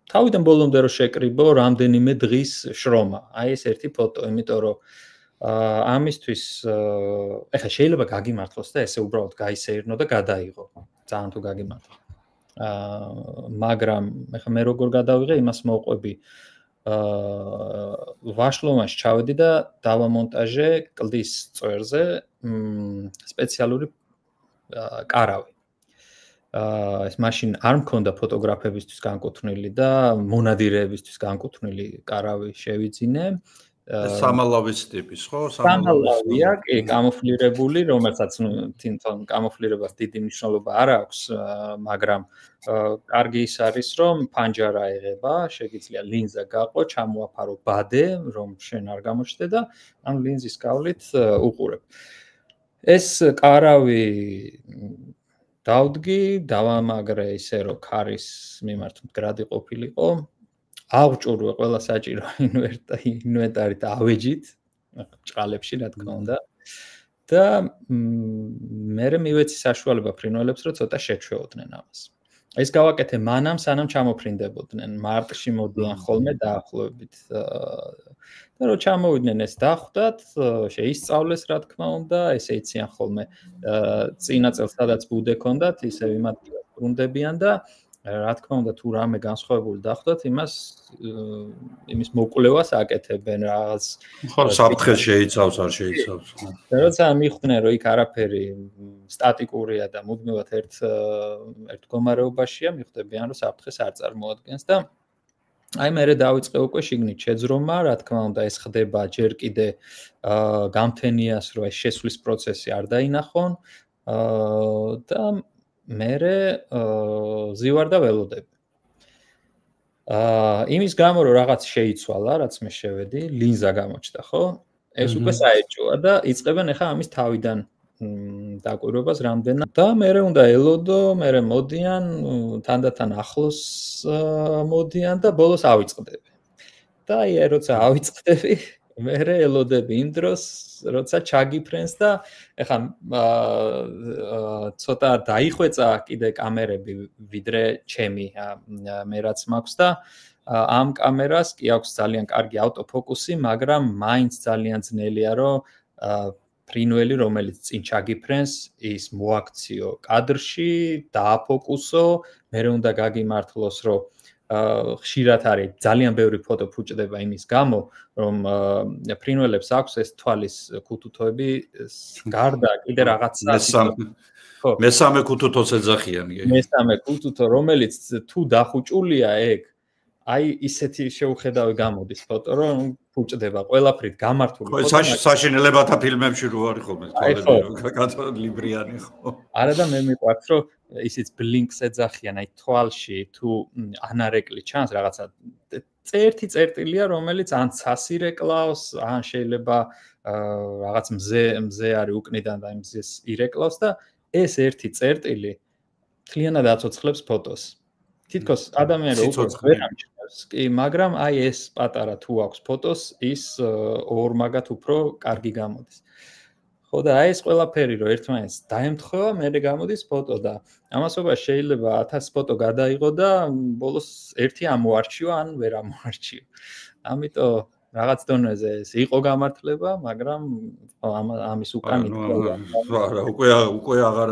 თავიდან ბოლომდე რომ შეკრიბო, რამდენიმე დღის შრომა. აი ეს ერთი ფოტო, იმიტომ რომ ამისთვის ეხლა შეიძლება გაგიმართლოს და ესე უბრალოდ გაისეირნო და გადაიღო. ძალიან თუ გაგიმართლა. მაგრამ ეხლა მე როგორ გადავიღე, იმას მოვყვები. ვაშლოვანში ჩავედი და დავამონტაჟე კლდის წვერზე სპეციალური კარავი. ეს მაშინ არ მქონდა ფოტოგრაფებისთვის განკუთვნილი და მონადირეებისთვის განკუთვნილი კარავი შევიძინე. სამალავის ტიპის, ხო? სამალავია, კი, კამოფლირებული, რომელსაც თვითონ კამოფლირებას დიდი მნიშვნელობა არ აქვს, მაგრამ კარგი ის არის, რომ ფანჯარა ეღება, შეგიძლია ლინზა გაყო, ჩამოაფარო ბადე, რომ შენ არ გამოჩნდე და ამ ლინზის გავლით უყურებ. ეს კარავი დავდგი, დავამაგრე ისე, რომ ქარის მიმართ მდგრადი ყოფილიყო. ავჭურვე ყველა საჭირო ინვენტარით ავეჯით, ჭყალებში რა თქმა უნდა. და მე მივეცი საშუალება ფრინველებს, რომ ცოტა შეჩვეოდნენ ამას. ეს გავაკეთე მანამ, სანამ ჩამოფრინდებოდნენ. მარტში მოდიან ხოლმე დაახლოებით. და რო ჩამოვიდნენ ეს დახვდათ, შეისწავლეს რა თქმა უნდა, ესე იციან ხოლმე წინა წელს სადაც ბუდე ქონდათ, ისევ იმ ადგილას ბრუნდებიან და რა თქმა უნდა თუ რამე განსხვავებული დახვდათ, იმის მოკვლევას აკეთებენ რაღაც. ხო, საფრთხეს შეიცავს, არ შეიცავს. როცა მიხვდნენ რომ იქ არაფერი სტატიკურია და მუდმივად ერთ მდგომარეობაშია, მიხვდებიან რომ საფრთხეს არ წარმოადგენს და აი მე დავიწყე უკვე შიგნით შეძრომა, რა თქმა უნდა ეს ხდება ჯერ კიდე გამთენიას რომ ეს შესვლის პროცესი არ დაინახონ და მე ზივარ და ველოდები. იმის გამო რომ რაღაც შეიცვალა, რაც მე შევედი, ლინზა გამოჩნდა, ხო? ეს უკვე საეჭვოა და იწყებენ ახლა ამის თავიდან დაკვირვებას რამდენად და მე უნდა ელოდო, მე მოდიან, თანდათან ახლოს მოდიან და ბოლოს ავიწყდები. და აი როცა ავიწყდები, მე ელოდები იმ დროს, როცა ჩაგიფრენს და ეხა ცოტა დაიხვეწა კიდე კამერები ვიდრე ჩემი მე რაც მაქვს და ამ კამერას კი აქვს ძალიან კარგი ავტოფოკუსი, მაგრამ მაინც ძალიან ძნელია რომ ფრინველი რომელიც წინ ჩაგიფრენს ის მოაქციო კადრში, დააფოკუსო, მე უნდა გაგიმართლოს რომ ხშირად არის ძალიან ბევრი ფოტო ფუჭდება იმის გამო, რომ ფრინველებს აქვს ეს თვალის ქუთუთოები გარდა კიდე რაღაცა მესამე ქუთუთოს ეძახიან. მესამე ქუთუთო, რომელიც თუ დახუჭულია ეგ, აი ისეთი შეუხედავი გამოდის ფოტო, რომ ფუჭდება ყველაფრით გამართული ფოტო. ხო, საშინელებათა ფილმებში რო არის ხოლმე თვალები ლიბრიანი ხო. არა და მე მიყვარს რომ ისიც ბლინკს ეძახიან აი თვალში თუ ანარეკლი ჩანს რაღაცა ერთი წერტილია რომელიც ან ცასი რეკლავს ან შეიძლება რაღაც მზე არის უკნიდან და იმ მზეს ირეკლავს და ეს ერთი წერტილი მთლიანად აცოცხლებს ფოტოს. თითქოს ადამიანი უკვე ვერ ამჩნევს, კი, მაგრამ აი ეს პატარა თუ აქვს ფოტოს, ის ორმაგად უფრო კარგი გამოდის. ხო და აი ეს ყველაფერი რომ ერთმანეთს დაემთხვევა, მერე გამოდის ფოტო და ამასობაში შეიძლება 1000 ფოტო გადაიღო და ბოლოს ერთი ამოარჩიო ან ვერ ამოარჩიო. ამიტომ რაღაც დონეზე ეს იყო გამართლება, მაგრამ ამის უკან არა, უკვე აღარ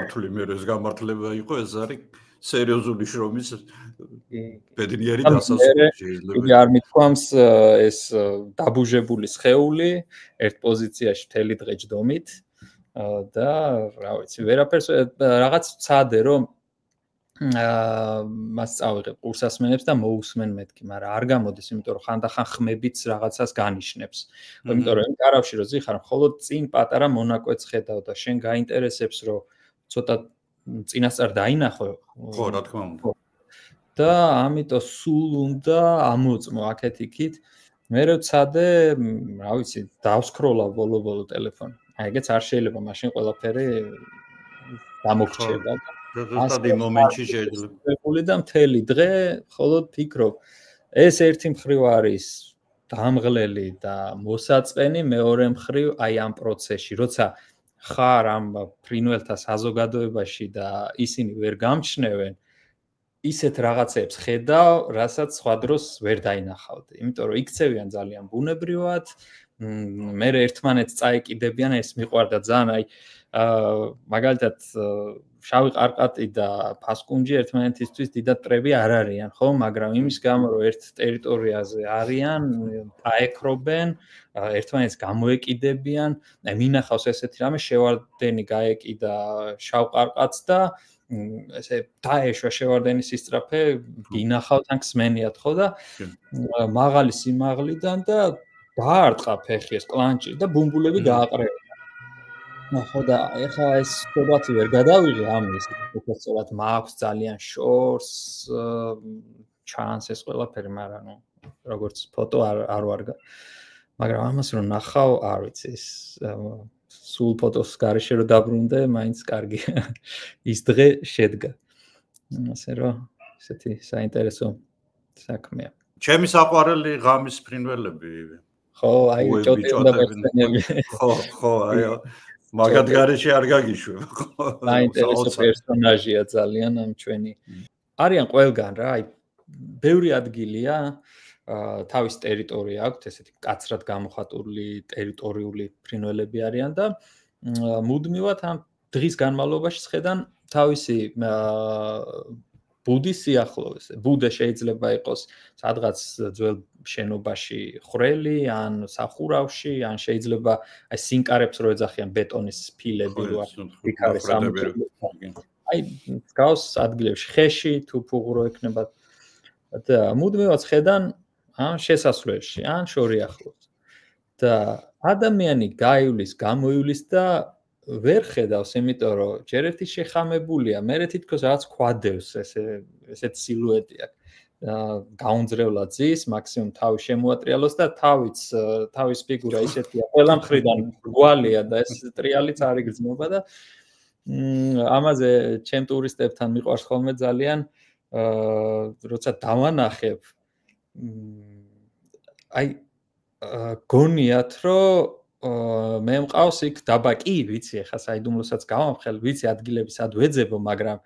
ვთვლი მე ეს გამართლება იყო, ეს არის სერიოზული შრომის ბედნიერი დასასრული შეიძლება. იგი არ მithქვამს ეს დაბუჟებული სხეული ერთ პოზიციაში მთელი დღე ჯდომით და რა ვიცი, ვერაფერს რაღაც ვცადე რომ მას წავიღებ კურსასმენებს და მოусმენ მეთქი, მაგრამ არ გამოდის, იმიტომ რომ ხანდახან ხმებიც რაღაცას განიშნებს. იმიტომ რომ კარავში ხარ, მხოლოდ წინ პატარა მონაკვეთს ხედავ და შენ გაინტერესებს რომ ცოტა წინასწარ დაინახო. ხო, რა თქმა უნდა. და ამიტომ სულ უნდა ამოწმო აქეთ-იქით. მე ვცადე, რა ვიცი, დავსკროლავ ბოლო ტელეფონი. აი ეგეც არ შეიძლება, მაშინ ყველაფერი დამოგრჩება. ზუსტად იმ მომენტში შეიძლება. და მთელი დღე მხოლოდ ფიქრობ. ეს ერთი მხრივ არის დამღლელი და მოსაწყენი, მეორე მხრივ აი ამ პროცესში, როცა ხარ ამ ფრინველთა საზოგადოებაში და ისინი ვერ გამჩნევენ, ისეთ რაღაცებს ხედავ, რასაც სხვა დროს ვერ დაინახავდი. იმიტომ რომ იქცევიან ძალიან ბუნებრივად, მე ერთმანეთს წაეკიდებიან, ეს მიყვარდა ძალიან, აი მაგალითად შავი ყარყატი და ფასკუნჯი ერთმანეთისთვის დიდად მტრები არ არიან, ხო, მაგრამ იმის გამო რომ ერთ ტერიტორიაზე არიან, აეკრობენ, ერთმანეთს გამოეკიდებიან, აი მინახავს ესეთი რამე, შევარდენი გაეკიდა შავ ყარყატს და ესე დაეშვა შევარდენის სისწრაფე, გინახავთ ან გსმენიათ, ხო და მაღალი სიმაღლიდან და დაარტყა ფეხი ეს კლანჭი და ბუმბულები გააყრევა. ხო და ეხლა ეს თობათი ვერ გადავიღე ამის, უბრალოდ მაქვს ძალიან შორს ჩანს ეს ყველაფერი, მაგრამ ნუ როგორც ფოტო არ ვარ. მაგრამ ამას რომ ნახავ, არ ვიცი, ეს სულ ფოტოს გარეშე რომ დაბრუნდე, მაინც კარგი ის დღე შედგა. ასე რომ ესეთი საინტერესო საქმეა. ჩემი საყვარელი ღამის ფრინველები. ხო, აი ჭოტი უნდა გახსენები. ხო, აი მაგათ გარეშე არ გაგიშვება ხო? საინტერესო პერსონაჟია ძალიან ამ ჩვენი. არიან ყველგან რა, აი ბევრი ადგილია თავის ტერიტორია აქვს, ესეთი კაცრად გამოხატული ტერიტორიული ფრინველები არიან და მუდმივად ამ დღის განმავლობაში ხედან თავისი ბუდის სიახლოვეს. ბუდე შეიძლება იყოს სადღაც ძველ შენობაში ხრელი ან სახურავში, ან შეიძლება აი სინკარებს რო ეძახიან ბეტონის ფილები რო იქ არის აი გავს ადგილებში ხეში თუ ფუღურო ექნება და მუდმივად ხედან ან შესასვლელში ან შორიახლოს. და ადამიანი გაივლის, გამოივლის და ვერ ხედავს, იმიტომ რომ ჯერ ერთი შეხამებულია, მერე თითქოს რაღაც ქვადევს ესეთ სილუეტი აქვს. გაუნძრევლად ზის, მაქსიმუმ თავი შემოატრიალოს და თავის ფიგურა ისეთია, ყველა მხრიდან გვალია და ეს ტრიალიც არ იგრძნობა და ამაზე ჩემ ტურისტებთან მიყვარს ხოლმე ძალიან როცა დავანახებ აი გონიათ რომ მე მყავს იქ დაბა კი ვიცი ახლა საიდუმლოსაც გავამხელ ვიცი ადგილები სად ვეძებო მაგრამ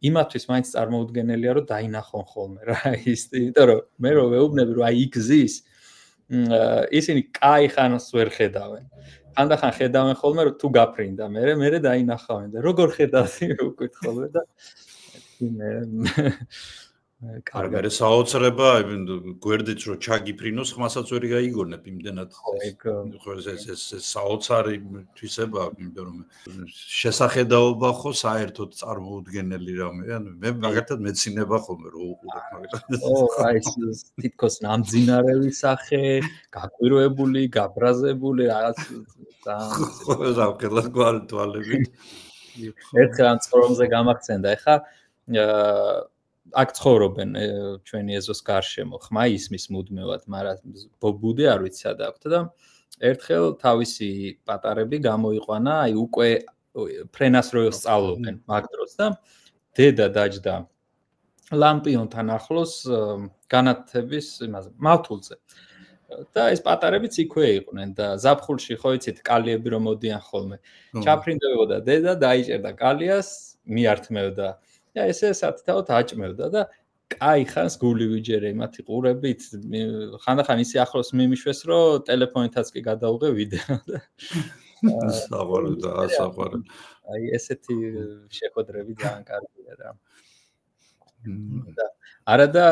იმათვის მაინც წარმოუდგენელია რომ დაინახონ ხოლმე რა იმიტომ რომ მე რო ვეუბნები რომ აი იქ ზის ისინი კაი ხანს ვერ ხედავენ ხანდახან ხედავენ ხოლმე რომ თუ გაფრინდა მე დაინახავენ და როგორ ხედავდი უკითხავენ და კარგად საოცრება გვერდით რომ ჩაგიფრინოს ხმასაც ვერ გაიგონებ იმდენად ხო ეს საოცარი თვისება იმიტომ რომ შესახედაობა ხო საერთოდ წარმოუდგენელი რამე ანუ მე მაგათად მეცინება ხოლმე რომ უყურებ მაგათად აი ეს თითქოს ნამძინარევი სახე გაკვირვებული გაბრაზებული რაღაც ხო ზავკელად თვალები ერთხელ წრომზე გამახცენდა ეხა აქ ცხოვრობენ ჩვენი ეზოს გარშემო ხმა ისმის მუდმივად, მაგრამ ბუდე არ ვიცი სად აქვთ და ერთხელ თავისი პატარები გამოიყვანა, აი უკვე ფრენას რო სწავლობენ მაგ დროს და დედა დაჯდა ლამპიონთან ახლოს განათების იმაზე მავთულზე. და ეს პატარებიც იქვე იყვნენ და ზაფხულში ხო იცით კალიები რომ მოდიან ხოლმე. ჩაფრინდებოდა დედა, დაიჭერდა კალიას, მიართმევდა და ესე სათითაოდ აჭმევდა და კაი ხანს გული ვიჯერე მათი ყურებით ხანდახან ისე ახლოს მიმიშვეს რომ ტელეფონითაც კი გადაუღე ვიდეო და საყვარელი აი ესეთი შეხვედრები ძალიან კარგია რა და არა და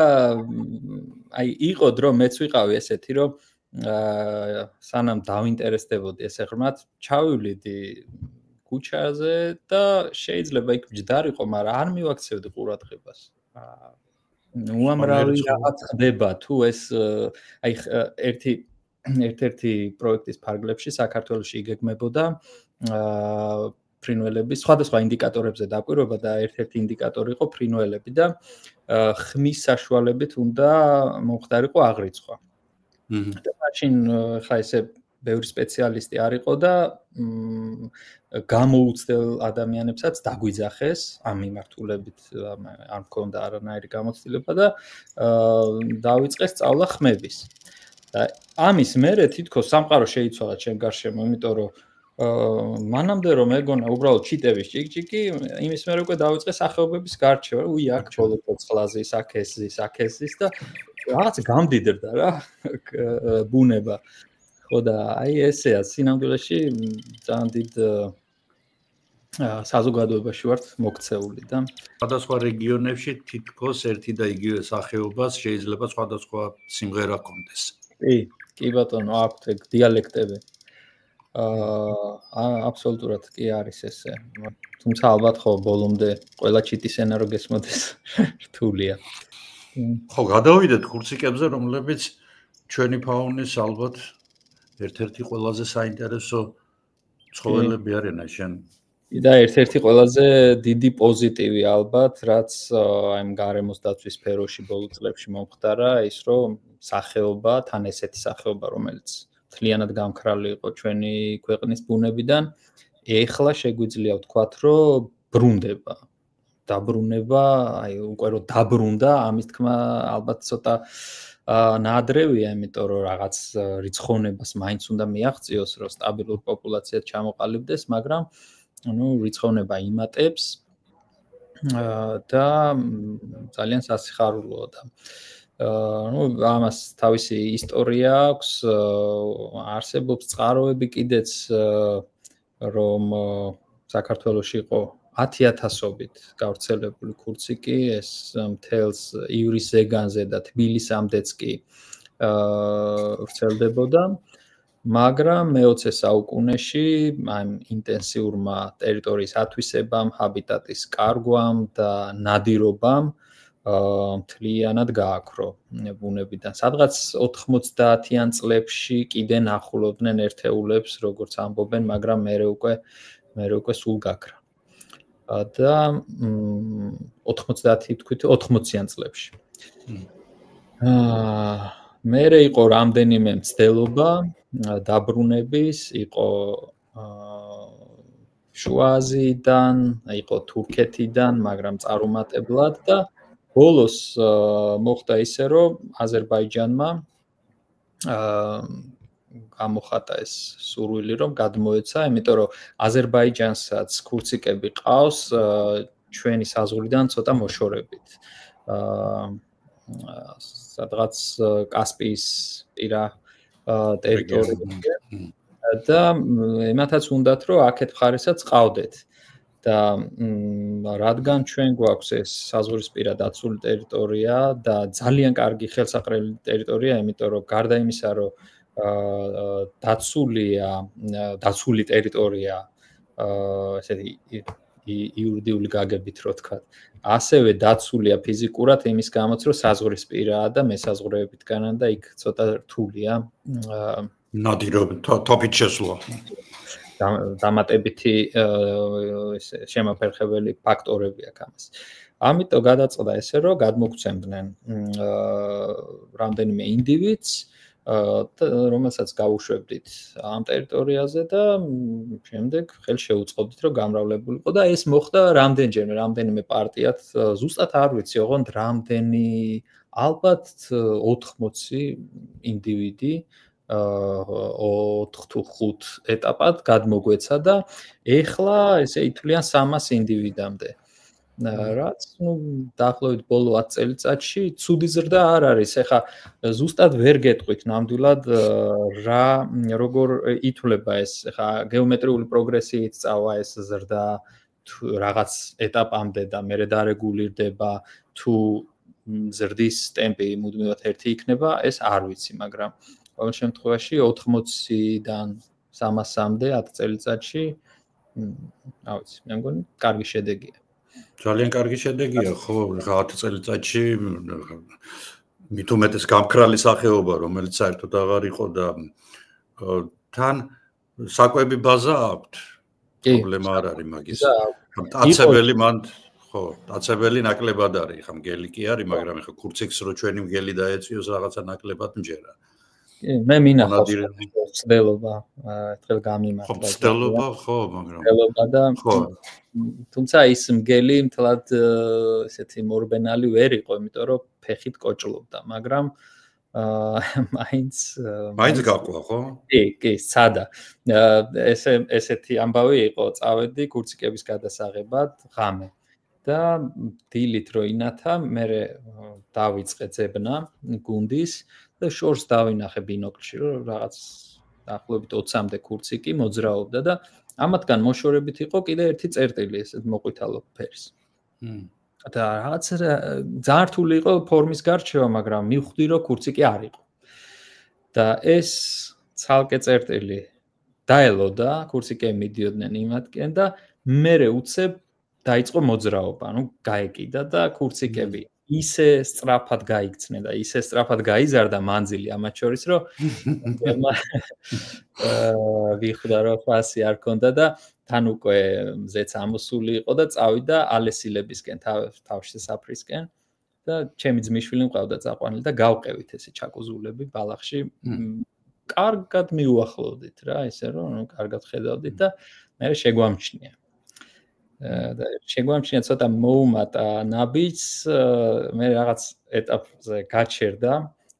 აი იყო დრო მეც ვიყავი ესეთი რომ სანამ დავინტერესდებოდი ესე ღრმად ჩავივლიდი ქუჩაზე და შეიძლება იქ მჯდარიყო, მაგრამ არ მივაქცევდი ყურადღებას. უამრავი რაღაც ხდება თუ ეს აი ერთ-ერთი პროექტის ფარგლებში საქართველოში იგეგმებოდა ფრინველების სხვადასხვა ინდიკატორებზე დაკვირვება და ერთ-ერთი ინდიკატორი იყო ფრინველები და ხმის საშუალებით უნდა მომხდარიყო აღრიცხვა. და მაშინ ხა ესე ბევრი სპეციალისტი არ იყო და გამოუცდელ ადამიანებსაც დაგვიძახეს ამ მიმართულებით არ მქონდა არანაირი გამოცდილება და დავიწყეს სწავლა ხმების. და ამის მერე თითქოს სამყარო შეიცვალა ჩემ გარშემო, იმიტომ რომ მანამდე რომ ეგონა უბრალოდ ჩიტების ჭიკჭიკი, იმის მერე უკვე დავიწყე სახეობების გარჩევა, უი აქ ბოლო ცოცხლაზე ის აქ ეს ის და რაღაც გამდიდრდა რა ბუნება. ხო და აი ესეა სინამდვილეში ძალიან დიდ საზოგადოებაში ვართ მოქცეული და სხვადასხვა რეგიონებში თითქოს ერთი და იგივე სახეობას შეიძლება სხვადასხვა სიმღერა ჰქონდეს. კი ბატონო, აქვთ ეგ დიალექტები. აბსოლუტურად კი არის ესე. თუმცა ალბათ ხო ბოლომდე ყველა ჩიტის ენა რო გესმოდეს რთულია. ხო, გადავიდეთ ხურციკებზე, რომლებიც ჩვენი ფაუნის ალბათ ერთ-ერთი ყველაზე საინტერესო ცხოველები არიან შენ. და ერთ-ერთი ყველაზე დიდი პოზიტივი ალბათ, რაც აი ამ გარემოს დაცვის სფეროში ბოლო წლებში მომხდარა, ის რომ სახეობა, თან ესეთი სახეობა, რომელიც მთლიანად გამქრალი იყო ჩვენი ქვეყნის ბუნებიდან, ეხლა შეგვიძლია ვთქვათ, რომ ბრუნდება. დაბრუნება, აი უკვე რომ დაბრუნდა, ამის თქმა ალბათ ცოტა ნადრევია, იმიტომ რომ რაღაც რიცხოვნებას მაინც უნდა მიაღწიოს, რომ სტაბილურ პოპულაციად ჩამოყალიბდეს, მაგრამ რიცხოვნება იმატებს და ძალიან სასიხარულოა და ამას თავისი ისტორია აქვს, არსებობს წყაროები კიდეც, რომ საქართველოში იყო 10,000-ობით გავრცელებული ქურციკი, ეს მთელს ივრის ზეგანზე და თბილისამდეც კი ვრცელდებოდა, მაგრამ მე-20 საუკუნეში ამ ინტენსიურმა ტერიტორიის ათვისებამ, ჰაბიტატის კარგვამ და ნადირობამ მთლიანად გააქრო ბუნებიდან. სადღაც 90-იან წლებში კიდე ნახულობდნენ ერთეულებს, როგორც ამბობენ, მაგრამ მერე უკვე სულ გაქრა. და 80-იან წლებში. მერე იყო რამდენიმე მცდელობა დაბრუნების, იყო შუა აზიიდან, იყო თურქეთიდან, მაგრამ წარუმატებლად და ბოლოს მოხდა ისე, რომ აზერბაიჯანმა გამოხატა ეს სურვილი, რომ გადმოეცა, იმიტომ რომ აზერბაიჯანსაც ქურციკები ყავს ჩვენი საზღვრიდან ცოტა მოშორებით. სადღაც კასპიის პირა ტერიტორიაზე და იმათაც უნდათ, რომ აქეთ მხარესაც ყავდეთ. და რადგან ჩვენ გვაქვს ეს საზღვრისპირა დაცული ტერიტორია და ძალიან კარგი ხელსაყრელი ტერიტორია, იმიტომ რომ გარდა იმისა, რომ დაცული ტერიტორია, ესეთი იურიდიული გაგებით რო თქვა, ასევე დაცულია ფიზიკურად იმის გამოც, რომ საზღვრისპირაა და მესაზღვრეებითგანან და იქ ცოტა რთულია ნადირობ თოფით შესვლა. დამატებითი შემაფერხებელი ფაქტორები აქვს ამას. ამიტომ გადაწყდა ესე, რომ გადმოგცემდნენ რამდენიმე ინდივიდს, რომელსაც გაუშვებდით ამ ტერიტორიაზე და შემდეგ ხელს შეუწყობდით, რომ გამრავლებულიყო და ეს მოხდა რამდენიმე პარტიად, ზუსტად არ ვიცი, ოღონდ რამდენი, ალბათ 80 ინდივიდი 4 თუ 5 ეტაპად გადმოგვეცა და ეხლა ესე ითვლიან 300 ინდივიდამდე. რაც დაახლოებით ბოლო 10 წელიწადში ცუდი ზრდა არ არის. ეხლა ზუსტად ვერ გეტყვით ნამდვილად როგორ ითვლება ეს. ეხლა გეომეტრიული პროგრესიით წავა ეს ზრდა რაღაც ეტაპამდე და მერე დარეგულირდება თუ ზრდის ტემპი მუდმივად ერთი იქნება, ეს არ ვიცი, მაგრამ ყოველ შემთხვევაში 80-დან 300-მდე 10 წელიწადში, რა ვიცი, მე მგონი კარგი შედეგია. ძალიან კარგი შედეგია, ხო, 10 წელიწადში მით უმეტეს გამქრალი სახეობა, რომელიც საერთოდ აღარ იყო და თან საკვები ბაზა აქვთ. პრობლემა არ არის მაგის. დაცებელი მან ხო, დაცებელი ნაკლებად არის, ხა მგელი კი არის, მაგრამ ხა ქურციკს რო ჩვენი მგელი დაეწიოს რაღაცა ნაკლებად მჯერა. მე მინახავს ცდელობა, ერთხელ გამიმართა. ხო, ცდელობა, ხო, მაგრამ ცდელობა და თუმცა ის მგელი მთლად ესეთი მორბენალი ვერ იყო, იმიტომ რომ ფეხით კოჭლობდა, მაგრამ მაინც გაყვა, ხო? კი, სადა. ესეთი ამბავი იყო, წავედი ქურციკების გადასაღებად ღამე. და დილით რო ინათა, მე დავიწყე ძებნა გუნდის და შორს დავინახე ბინოკლში, რომ რაღაც დაახლოებით 20-მდე ქურციკი მოძრაობდა და ამათგან მოშორებით იყო კიდე ერთი წერტილი, ესეთ მოყვითალო ფერის. და რაღაც ძალიან რთული იყო ფორმის გარჩევა, მაგრამ მივხვდი, რომ ქურციკი არ იყო. და ეს ცალკე წერტილი დაელოდა, ქურციკები მიდიოდნენ იმათკენ და მერე უცებ დაიწყო მოძრაობა, გაეკიდა და ქურციკები ისე სწრაფად გაიქცნენ და ისე სწრაფად გაიზარდა მანძილი ამათ შორის, რომ ვიხვდა, რომ ფასი არ ქონდა და თან უკვე მზეც ამოსული იყო და წავიდა ალესილებისკენ, თავში საფრისკენ და ჩემი ძმისშვილი მყავდა წაყვანილი და გავყევით ესე ჩაკუზულები ბალახში. კარგად მიუახლოვდით რა, ესე რომ კარგად ხედავდით და მე შეგვამჩნია. და შეგვამჩნია ცოტა მოუმატა ნაბიჯს, მე რაღაც ეტაპზე გაჩერდა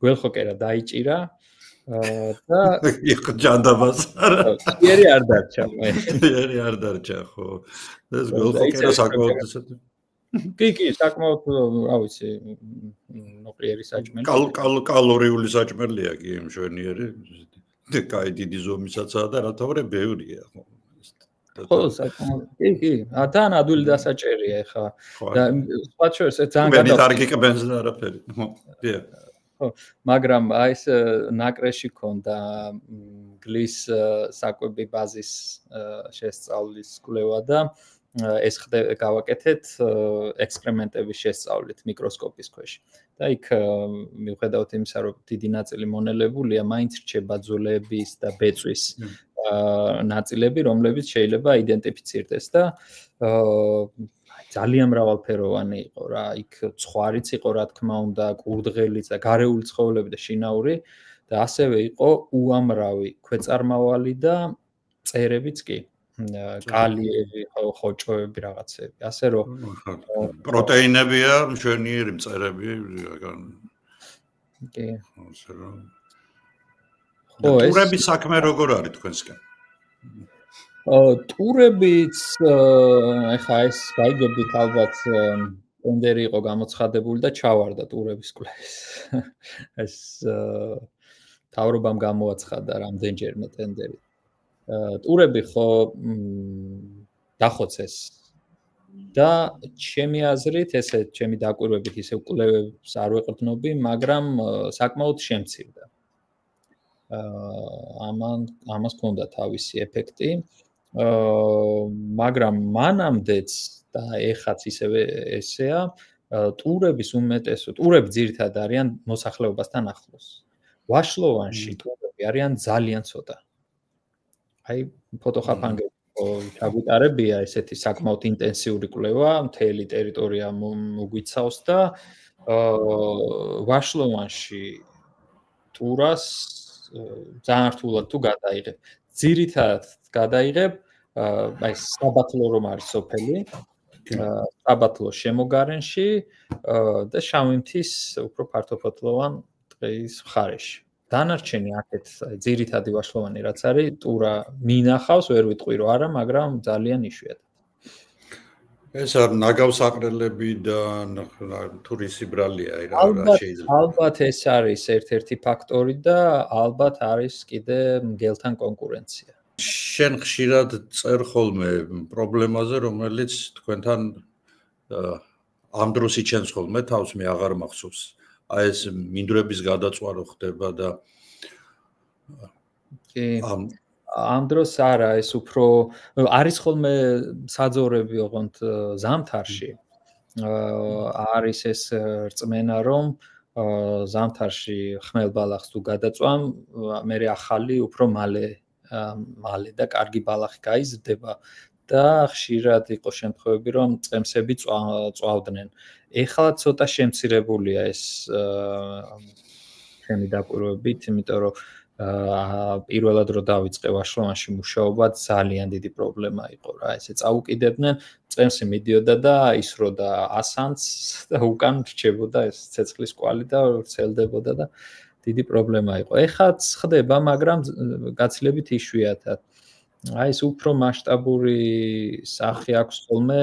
გველხოკერა დაიჭირა და იყო ჯანდაბას არა იერი არ დარჩა იერი არ დარჩა ხო ეს გველხოკერა საკმაოდ კი საკმაოდ რა ვიცი ნოყიერი საჭმელი კალორიული საჭმელია კი მშვენიერი კაი დიდი ზომისაცაა და რა თქმა უნდა ბევრია ხო საკმაოდ კი თან ადვილი დასაჭერია ეხა და სხვა შორის ძალიან გადაგვიდა არ გიკბენს და არაფერი ხო მაგრამ აი ეს ნაკრეში ქონდა გლის საკვები ბაზის შესწავლის კვლევა და ეს გავაკეთეთ ექსპერიმენტების შესწავლით მიკროსკოპის ქვეშ და იქ მიუხედავად იმისა რომ დიდი ნაწილი მონელებულია მაინც რჩება ძვლების და ბეწვის ნაწილები რომლებიც შეიძლება აიდენტიფიცირდეს და ძალიან მრავალფეროვანი იყო რა იქ ცხვარიც იყო რა თქმა უნდა კურდღელიც და გარეული ცხოველები და შინაური და ასევე იყო უამრავი ქვეწარმავალი და წერებიც კი კალიები, ხოჭოები რაღაცები. ასე რომ პროტეინებია, მშვენიერი მწერები, კი. ასე რომ ტურების საქმე როგორ არის თქვენსგან? ტურებიც ეხა ეს გაიგებთ ალბათ ტენდერი იყო გამოცხადებული და ჩავარდა ტურების კვლევის. ეს თავრობამ გამოაცხადა რამდენჯერმე ტენდერი. ტურები ხო დახოცეს და ჩემი აზრით ესე ჩემი დაკვირვებით ისე კვლევებს არ ვეყრდნობი, მაგრამ საკმაოდ შემცირდა. ამას ჰქონდა თავისი ეფექტი. მაგრამ მანამდეც და ეხაც ისევე ესეა, ტურების უმეტესო ტურები ძირითადად არიან მოსახლეობასთან ახლოს. ვაშლოვანში ტურები არიან ძალიან ცოტა. აი ფოტოხაფანგები ჩაგვიტარებია ესეთი საკმაოდ ინტენსიური კვლევა, მთელი ტერიტორია მოგვიცავს და ვაშლოვანში ტურას ძალიან რთულად თუ გადაიღებ. ძირითადად გადაიღებ აი საბათლო რომ არის სოფელი, საბათლო შემოგარენში და შავი მთის უფრო ფართოფოთლოვან ტყის მხარეში. დანარჩენი აქეთ ძირითადი ვაშლოვანი რაც არის, ტურა მინახავს, ვერ ვიტყვი რომ არა, მაგრამ ძალიან იშვიათად. ეს არ ნაგავსაყრელები და ტურისი ბრალია აი რა შეიძლება. ალბათ ეს არის ერთ-ერთი ფაქტორი და ალბათ არის კიდე მგელთან კონკურენცია. შენ ხშირად წერ ხოლმე პრობლემაზე, რომელიც თქვენთან ამ დროს იჩენს ხოლმე თავს, მე აღარ მახსოვს. აი ეს მინდვრების გადაწყვარო ხდება და კი ამ დროს არა ეს უფრო არის ხოლმე საძოვრები ოღონდ ზამთარში არის ეს რწმენა რომ ზამთარში ხმელ ბალახს თუ გადაწვამ მე ახალი უფრო მალე და კარგი ბალახი გაიზრდება და ხშირად იყო შემთხვევები რომ წემსები წვავდნენ. ეხლა ცოტა შემცირებულია ეს ჩემი დაკვირვებით, იმიტომ რომ პირველად რო დავიწყე ვაშლოვანში მუშაობა ძალიან დიდი პრობლემა იყო რა. ესე წაუკიდებდნენ, წემსი მიდიოდა და ისროდა ასანს და უკან რჩებოდა ეს ცეცხლის კვალი და ვრცელდებოდა და დიდი პრობლემა იყო. ეხაც ხდება, მაგრამ გაცილებით იშვიათად. აი ეს უფრო მასშტაბური სახე აქვს ხოლმე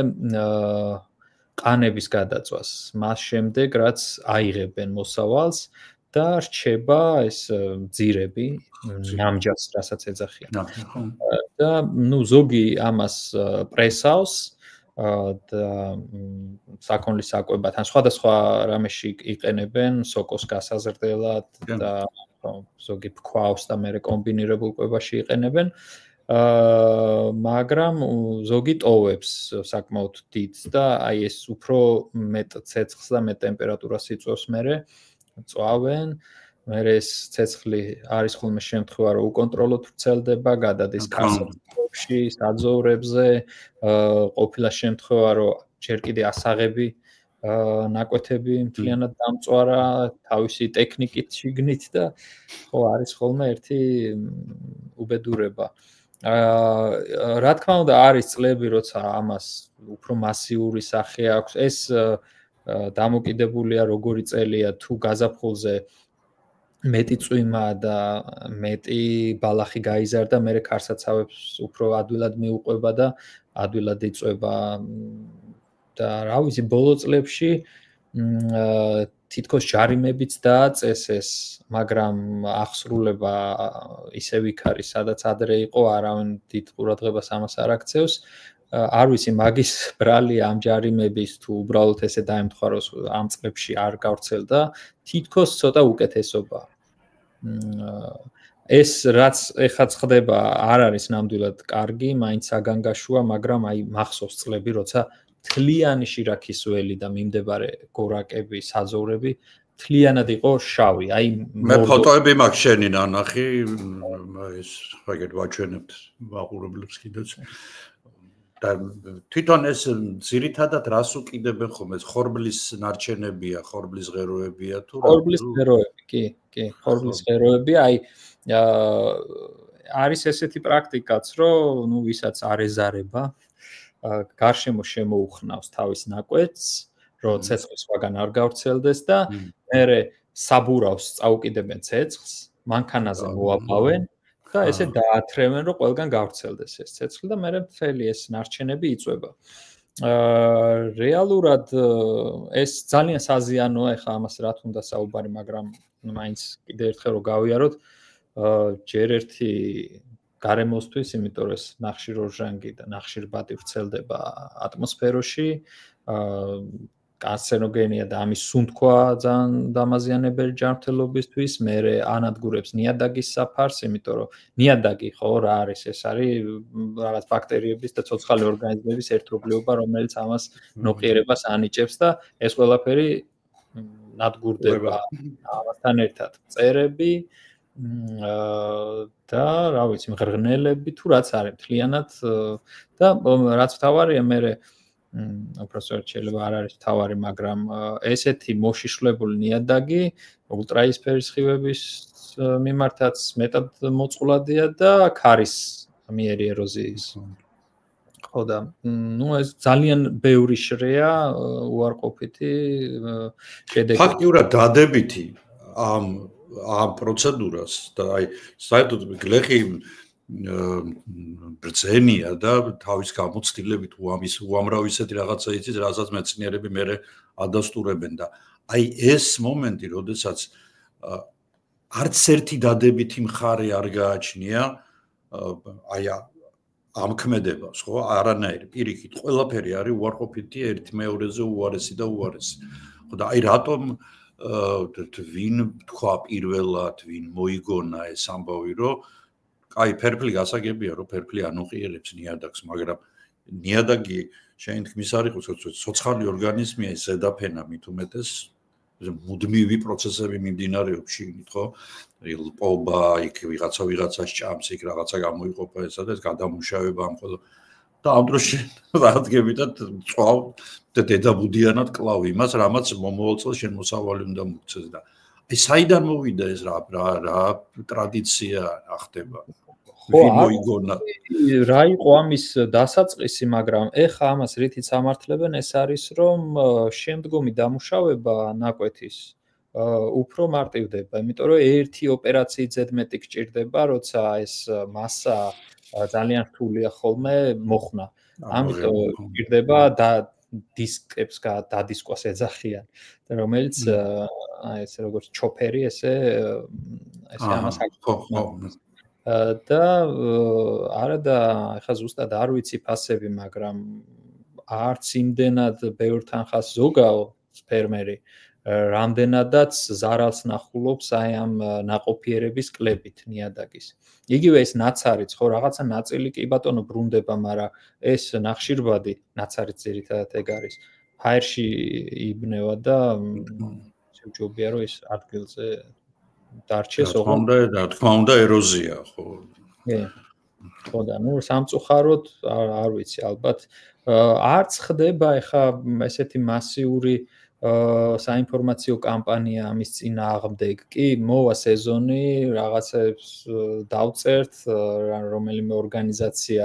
ყანების გადაწვას. მას შემდეგ რაც აიღებენ მოსავალს და რჩება ეს ძირები, ნამჯას, რასაც ეძახიან. და ზოგი ამას პრესავს და საქონლის საკვებად, ან სხვადასხვა რამეში იყენებენ, სოკოს გასაზრდელად და ზოგი ფქვავს და მერე კომბინირებულ კვებაში იყენებენ. მაგრამ ზოგი ტოვებს საკმაოდ დიდს და აი ეს უფრო მეტ ცეცხლს და მეტ ტემპერატურას იწვევს მერე წვავენ. მერე ეს ცეცხლი არის ხოლმე შემთხვევა რომ უკონტროლოდ ვრცელდება, გადადის კასებში, საძოვრებზე, ყოფილა შემთხვევა რომ ჯერ კიდე ასაღები ნაკვეთები მთლიანად დამწვარა თავისი ტექნიკით შიგნით და ხო არის ხოლმე ერთი უბედურება. რა თქმა უნდა არის წლები როცა ამას უფრო მასიური სახე აქვს ეს დამოკიდებულია როგორი წელია თუ გაზაფხულზე მეტი წვიმა და მეტი ბალახი გაიზარდა, მე ქარსაცავებს უფრო ადვილად მიუყვება და ადვილად იწვება და რა ვიცი, ბოლო წლებში თითქოს ჯარიმებიც დააწეს ეს, მაგრამ აღსრულება ისევ იქ არის, სადაც ადრე იყო, არავინ დიდ ყურადღებას ამას არ აქცევს. არ ვიცი, მაგის ბრალი ამ ჯარიმების თუ უბრალოდ ესე დაემთხაროს ამ წლებში არ გავრცელდა, თითქოს ცოტა უკეთესობაა. ეს რაც ეხაც ხდება, არ არის ნამდვილად კარგი, მაინც საგანგაშოა, მაგრამ აი მახსოვს წლები, როცა თლიანი შირაქის ველი და მიმდებარე გორაკები, საძოვრები თლიანად იყო შავი. აი მე ფოტოები მაქვს შენი ნანახი, ეს ვაგერ ვაჩვენებთ ვაყურებლებს კიდეც. და თვითონ ეს ძირითადად რას უკიდებენ ხოლმე? ხორბლის ნარჩენებია, ხორბლის ღეროებია თუ რა? ხორბლის ღეროები, კი, ხორბლის ღეროები, აი არის ესეთი პრაქტიკაც, რომ ნუ ვისაც არ ეზარება, გარშემო შემოუხნავს თავის ნაკვეთს, რომ ცეცხლი სხვაგან არ გავრცელდეს და მერე საბურავს წაუკიდებენ ცეცხლს, მანქანაზე მოაბავენ და ესე დაათრევენ, რომ ყველგან გავრცელდეს ეს ცეცხლი და მერე მთელი ეს ნარჩენები იწვება. რეალურად ეს ძალიან საზიანოა, ეხლა ამას რა თქმა უნდა საუბარი, მაგრამ მაინც კიდევ ერთხელ რომ გავიაროთ, ჯერ ერთი გარემოსთვის, იმიტომ რომ ეს ნახშირორჟანგი და ნახშირბადი ვრცელდება ატმოსფეროში, კანცეროგენია და ამის სუნთქვა ძალიან დამაზიანებელი ჯანმრთელობისთვის, მერე ანადგურებს ნიადაგის საფარს, იმიტომ რომ ნიადაგი ხო რა არის, ეს არის რაღაც ბაქტერიების და ცოცხალი ორგანიზმების ერთობლიობა, რომელიც ამას ნოყიერებას ანიჭებს და ეს ყველაფერი ნადგურდება ამასთან ერთად. მწერები და რა ვიცი, მღრღნელები თუ რაც არის მთლიანად და რაც თავარია, მე უბრალოდ შეიძლება არ არის თავარი, მაგრამ ესეთი მოშიშვლებული ნიადაგი ულტრაისფერის სხივების მიმართაც მეტად მოწყვლადია და ქარის მიერი ეროზიის. ხო და ნუ ეს ძალიან ბევრი შრეა უარყოფითი შედეგი. ფაქტიურად დადებითი ამ პროცედურას და აი საერთოდ გლეხი ბრძენია და თავის გამოცდილებით უამრავ ისეთი რაღაცა იცით, რასაც მეცნიერები მერე ადასტურებენ და აი ეს მომენტი, როდესაც არც ერთი დადებითი მხარე არ გააჩნია აი ამ ქმედებას, ხო? არანაირი პირიქით, ყველაფერი არის უარყოფითი, ერთი მეორეზე უარესი და უარესი. ხო და აი რატომ ვინ თქვა პირველად, ვინ მოიგონა ეს ამბავი, რომ აი ფერფლი გასაგებია, რომ ფერფლი ანუყიერებს ნიადაგს, მაგრამ ნიადაგი შენ თქმის არ იყოს, ცოცხალი ორგანიზმია, ეს ზედაფენა მით უმეტეს მუდმივი პროცესები მიმდინარეობს შიგნით, ხო? ლპობა, იქ ვიღაცას ჭამს, იქ რაღაცა გამოიყოფა ესა და ეს გადამუშავება ამ ყველა და ამ დროში რადგებითად წვავ და დედაბუდიანად კლავ იმას, რამაც მომავალ წელს შენ მოსავალი უნდა მოგცეს და აი საიდან მოვიდა ეს რა ტრადიცია ახდება? ვინ მოიგონა? რა იყო ამის დასაწყისი, მაგრამ ეხა ამას რითიც ამართლებენ, ეს არის რომ შემდგომი დამუშავება ნაკვეთის უფრო მარტივდება, იმიტომ რომ ერთი ოპერაციით ზედმეტი გჭირდება, როცა ეს მასა ძალიან რთულია ხოლმე მოხნა. ამიტომ გჭირდება და დისკებს დადისკვას ეძახიან, რომელიც აი ესე როგორც ჩოფერი, ესე ამას აკეთებს. და არა და ეხლა ზუსტად არ ვიცი ფასები, მაგრამ არც იმდენად ბევრ თანხას ზოგაო ფერმერი, რამდენადაც ზარალს ნახულობს აი ამ ნაყოფიერების კლებით ნიადაგის. იგივე ეს ნაცარიც, ხო, რაღაცა ნაწილი კი ბატონო ბრუნდება, მაგრამ ეს ნახშირბადი, ნაცარიც ძირითადად ეგ არის. ჰაერში იბნევა და შეუძლებელია რომ ეს ადგილზე დარჩეს, რა თქმა უნდა ეროზია, ხო. ხო და ნუ სამწუხაროდ არ ვიცი, ალბათ არც ხდება ეხა ესეთი მასიური საინფორმაციო კამპანია ამის წინააღმდეგ. კი, მოვა სეზონი, რაღაცებს დავწერთ, რომელიმე ორგანიზაცია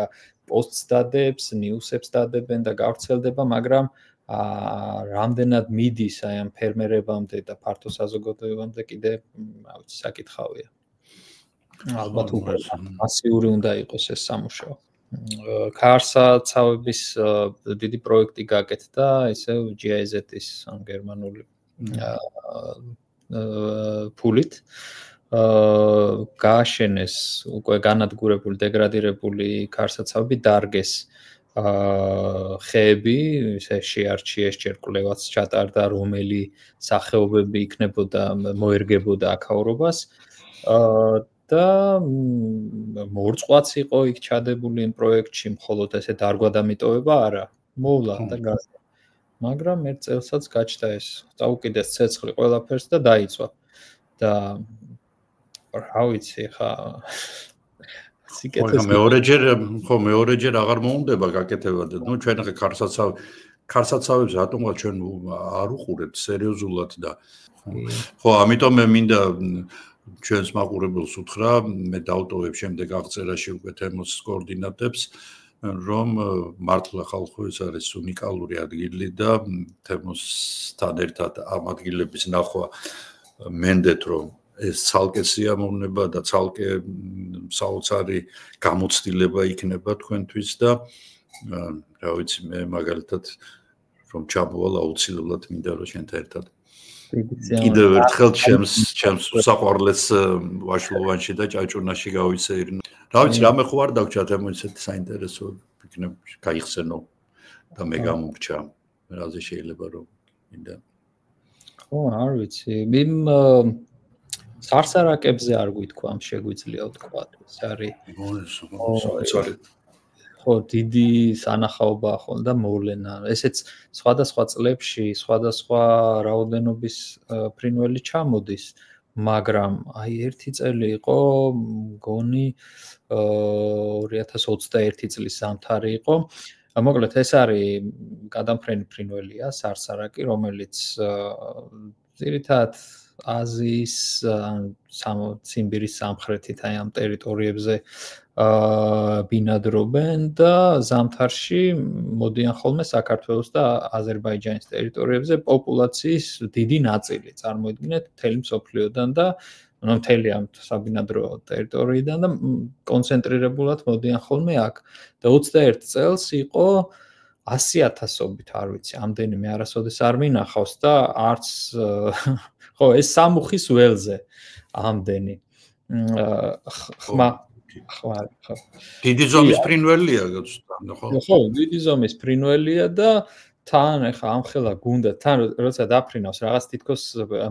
პოსტს დადებს, ნიუსებს დადებენ და გავრცელდება, მაგრამ რამდენად მიდის აი ამ ფერმერებამდე და ფართო საზოგადოებამდე კიდე რა ვიცი საკითხავია. ალბათ მასიური უნდა იყოს ეს სამუშაო. ქარსაცავების დიდი პროექტი გაკეთდა, ისევ GIZ-ის გერმანული ფულით. გააშენეს უკვე განადგურებული, დეგრადირებული ქარსაცავები, დარგეს ხეები, ისე შეარჩიეს, ჯერ კვლევაც ჩატარდა, რომელი სახეობები იქნებოდა მოერგებოდა აქაურობას. და მორწყვაც იყო იქ ჩადებული იმ პროექტში, მხოლოდ ესე დარგვადამიტოვება არა, მოვლა და გასა. მაგრამ ერთ წელსაც გაჩნდა ეს, წაუკიდეს ცეცხლი ყველაფერს და დაიწვა. და რა ვიცი, ხა სიკეთეს მეორეჯერ აღარ მოუნდება გაკეთება და ნუ ჩვენ ხე ქარსაცავებს რატომღა ჩვენ არ უყურებთ სერიოზულად და ხო, ამიტომ მე მინდა ჩვენს მაყურებელს უთხრა, მე დავტოვებ შემდეგ აღწერაში უკვე თემოს კოორდინატებს, რომ მართლა ხალხო ეს არის უნიკალური ადგილი და თემოსთან ერთად ამ ადგილების ნახვა მენდეთ, რომ ეს ცალკე სიამოვნება და ცალკე საოცარი გამოცდილება იქნება თქვენთვის და რა ვიცი მე მაგალითად რომ ჩამოვალ აუცილებლად მინდა რომ შენთან ერთად კიდევ ერთხელ ჩემს საყვარლეს ვაშლოვანში და ჭაჭუნაში გავისეირნო. რა ვიცი, რამე ხო არ დაგჭა თემო ისეთი საინტერესო იქნებ გაიხსენო და მე გამომრჩა. რაზე შეიძლება რომ მინდა. ხო, არ ვიცი. იმ სარსარაკებზე არ გვითქვა, ამ შეგვიძლია ვთქვა. ეს არის ხო, დიდი სანახაობა ხოლმე და მოვლენა. ესეც სხვადასხვა წლებში, სხვადასხვა რაოდენობის ფრინველი ჩამოდის, მაგრამ აი ერთი წელი იყო, მგონი 2021 წლის ზამთარი იყო. მოკლედ ეს არის გადამფრენი ფრინველია, სარსარაკი, რომელიც ძირითადად აზიის, ციმბირის სამხრეთით აი ამ ტერიტორიებზე ბინადრობენ და ზამთარში მოდიან ხოლმე საქართველოს და აზერბაიჯანის ტერიტორიებზე პოპულაციის დიდი ნაწილი, წარმოიდგინეთ, მთელი მსოფლიოდან და მთელი ამ საბინადრო ტერიტორიიდან და კონცენტრირებულად მოდიან ხოლმე აქ. და 21 წელს იყო 100,000-ობით, არ ვიცი, ამდენი მე არასოდეს არ მინახავს და არც ხო, ეს სამუხის ველზე ამდენი. ხმა დიდი ზომის ფრინველია გაწვდა, ხო? ხო, დიდი ზომის ფრინველია და თან ეხა ამხელა გუნდა, თან როცა დაფრინავს რაღაც თითქოს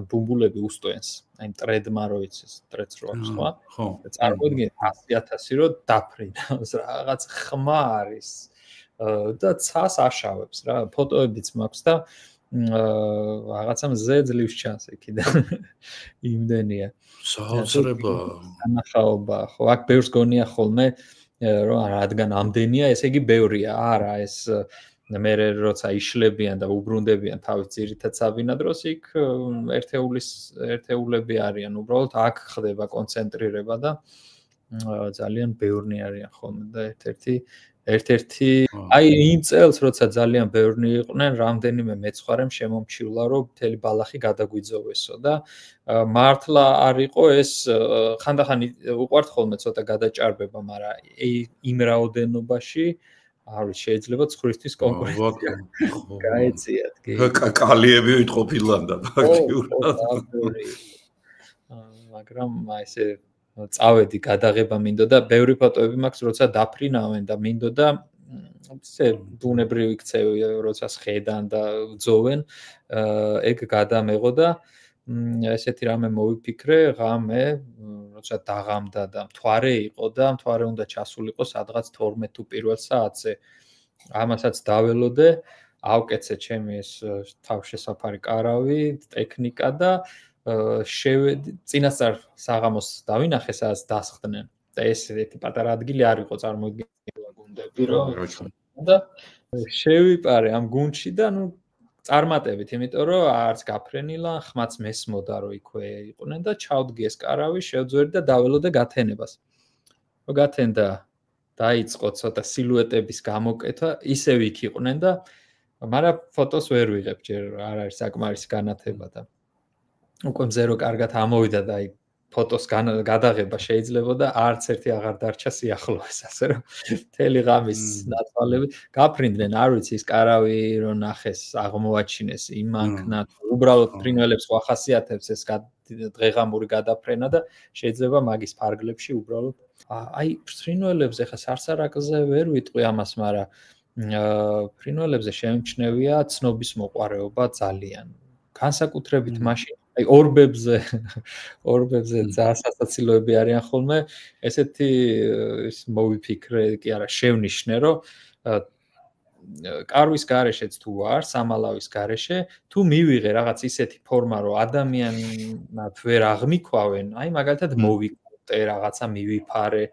ბუმბულები უსტოენს. აი ტრედმა რო იცის, ტრედს რო აქვს, ხო? ხო. წარმოიდგინეთ 100,000 რო დაფრინავს, რაღაც ხმა არის. და ცას აშავებს რა, ფოტოებიც მაქვს და რაღაცა მზე ძლივს ჩანს იქიდან. იმდენია. საოცრება. ანახაობა, ხო, აქ ბევრს გონია ხოლმე, რომ რადგან ამდენია, ესე იგი ბევრია, არა, ეს მე როცა იშლებიან და უბრუნდებიან თავის ძირითად საბინადროს, იქ ერთეულები არიან, უბრალოდ აქ ხდება კონცენტრირება და ძალიან ბევრნი არიან ხოლმე და ერთ-ერთი აი იმ წელს როცა ძალიან ბევრნი იყვნენ, რამდენიმე მეცხვარემ შემომჩივლა, რომ მთელი ბალახი გადაგვიძოვესო და მართლა არ იყო ეს ხანდახან უყვართ ხოლმე ცოტა გადაჭარბება, მაგრამ იმ რაოდენობაში არ ვიცი, შეიძლება ცხრისთვის კონკურენცია გაეციათ. კალიები ვითყოფილან და ფაქტიურად. მაგრამ ესე წავედი გადაღება მინდოდა, ბევრი ფოტოები მაქვს, როცა დაფრინავენ და მინდოდა ესე ბუნებრივი ქცევი, როცა სხედან და ძოვენ, ეგ გადამეღო და ესეთი რამე მოვიფიქრე, ღამე, როცა დაღამდა და მთვარე იყო და მთვარე უნდა ჩასულიყო სადღაც 12 თუ 1 საათზე. ამასაც დაველოდე, ავკეცე ჩემი ეს თავშესაფარი კარავი, ტექნიკა და შევედი წინასწარ საღამოს დავინახე სადაც დასხდნენ და ეს ერთი პატარა ადგილი არ იყო წარმოიდგინე გუნდები რომ და შევიპარე ამ გუნდში და ნუ წარმატებით, იმიტომ რომ არც გაფრენილა, ხმაც მესმოდა რომ იქვე იყვნენ და ჩავდგი ეს კარავი, შევძვერი და დაველოდე გათენებას. რო გათენდა, დაიწყო ცოტა სილუეტების გამოკეთა, ისევ იქ იყვნენ და მაგრამ ფოტოს ვერ ვიღებ ჯერ არ არის საკმარისი განათება და უკვე მზე რო კარგად ამოვიდა და აი ფოტოს გადაღება შეიძლება და არც ერთი აღარ დარჩა სიახლოვეს ასე რომ მთელი ღამის ნათვალები გაფრინდნენ არ ვიცი ის კარავი რო ნახეს აღმოაჩინეს იმანქნა უბრალოდ ფრინველებს ხო ახასიათებს ეს დღეღამური გადაფრენა და შეიძლება მაგის ფარგლებში უბრალოდ აი ფრინველებს ეხა სარსარაკზე ვერ ვიტყვი ამას მაგრამ ფრინველებზე შემჩნევია ცნობის მოყვარეობა ძალიან განსაკუთრებით მაშინ აი ორბებზე ძალიან სასაცილოები არიან ხოლმე ესეთი ის მოვიფიქრე კი არა შევნიშნე რომ კარვის გარეშეც თუ არ სამალავის გარეშე თუ მივიღე რაღაც ისეთი ფორმა რომ ადამიანად ვერ აღმიქვავენ აი მაგალითად მოვიკუტე რაღაცა მივიფარე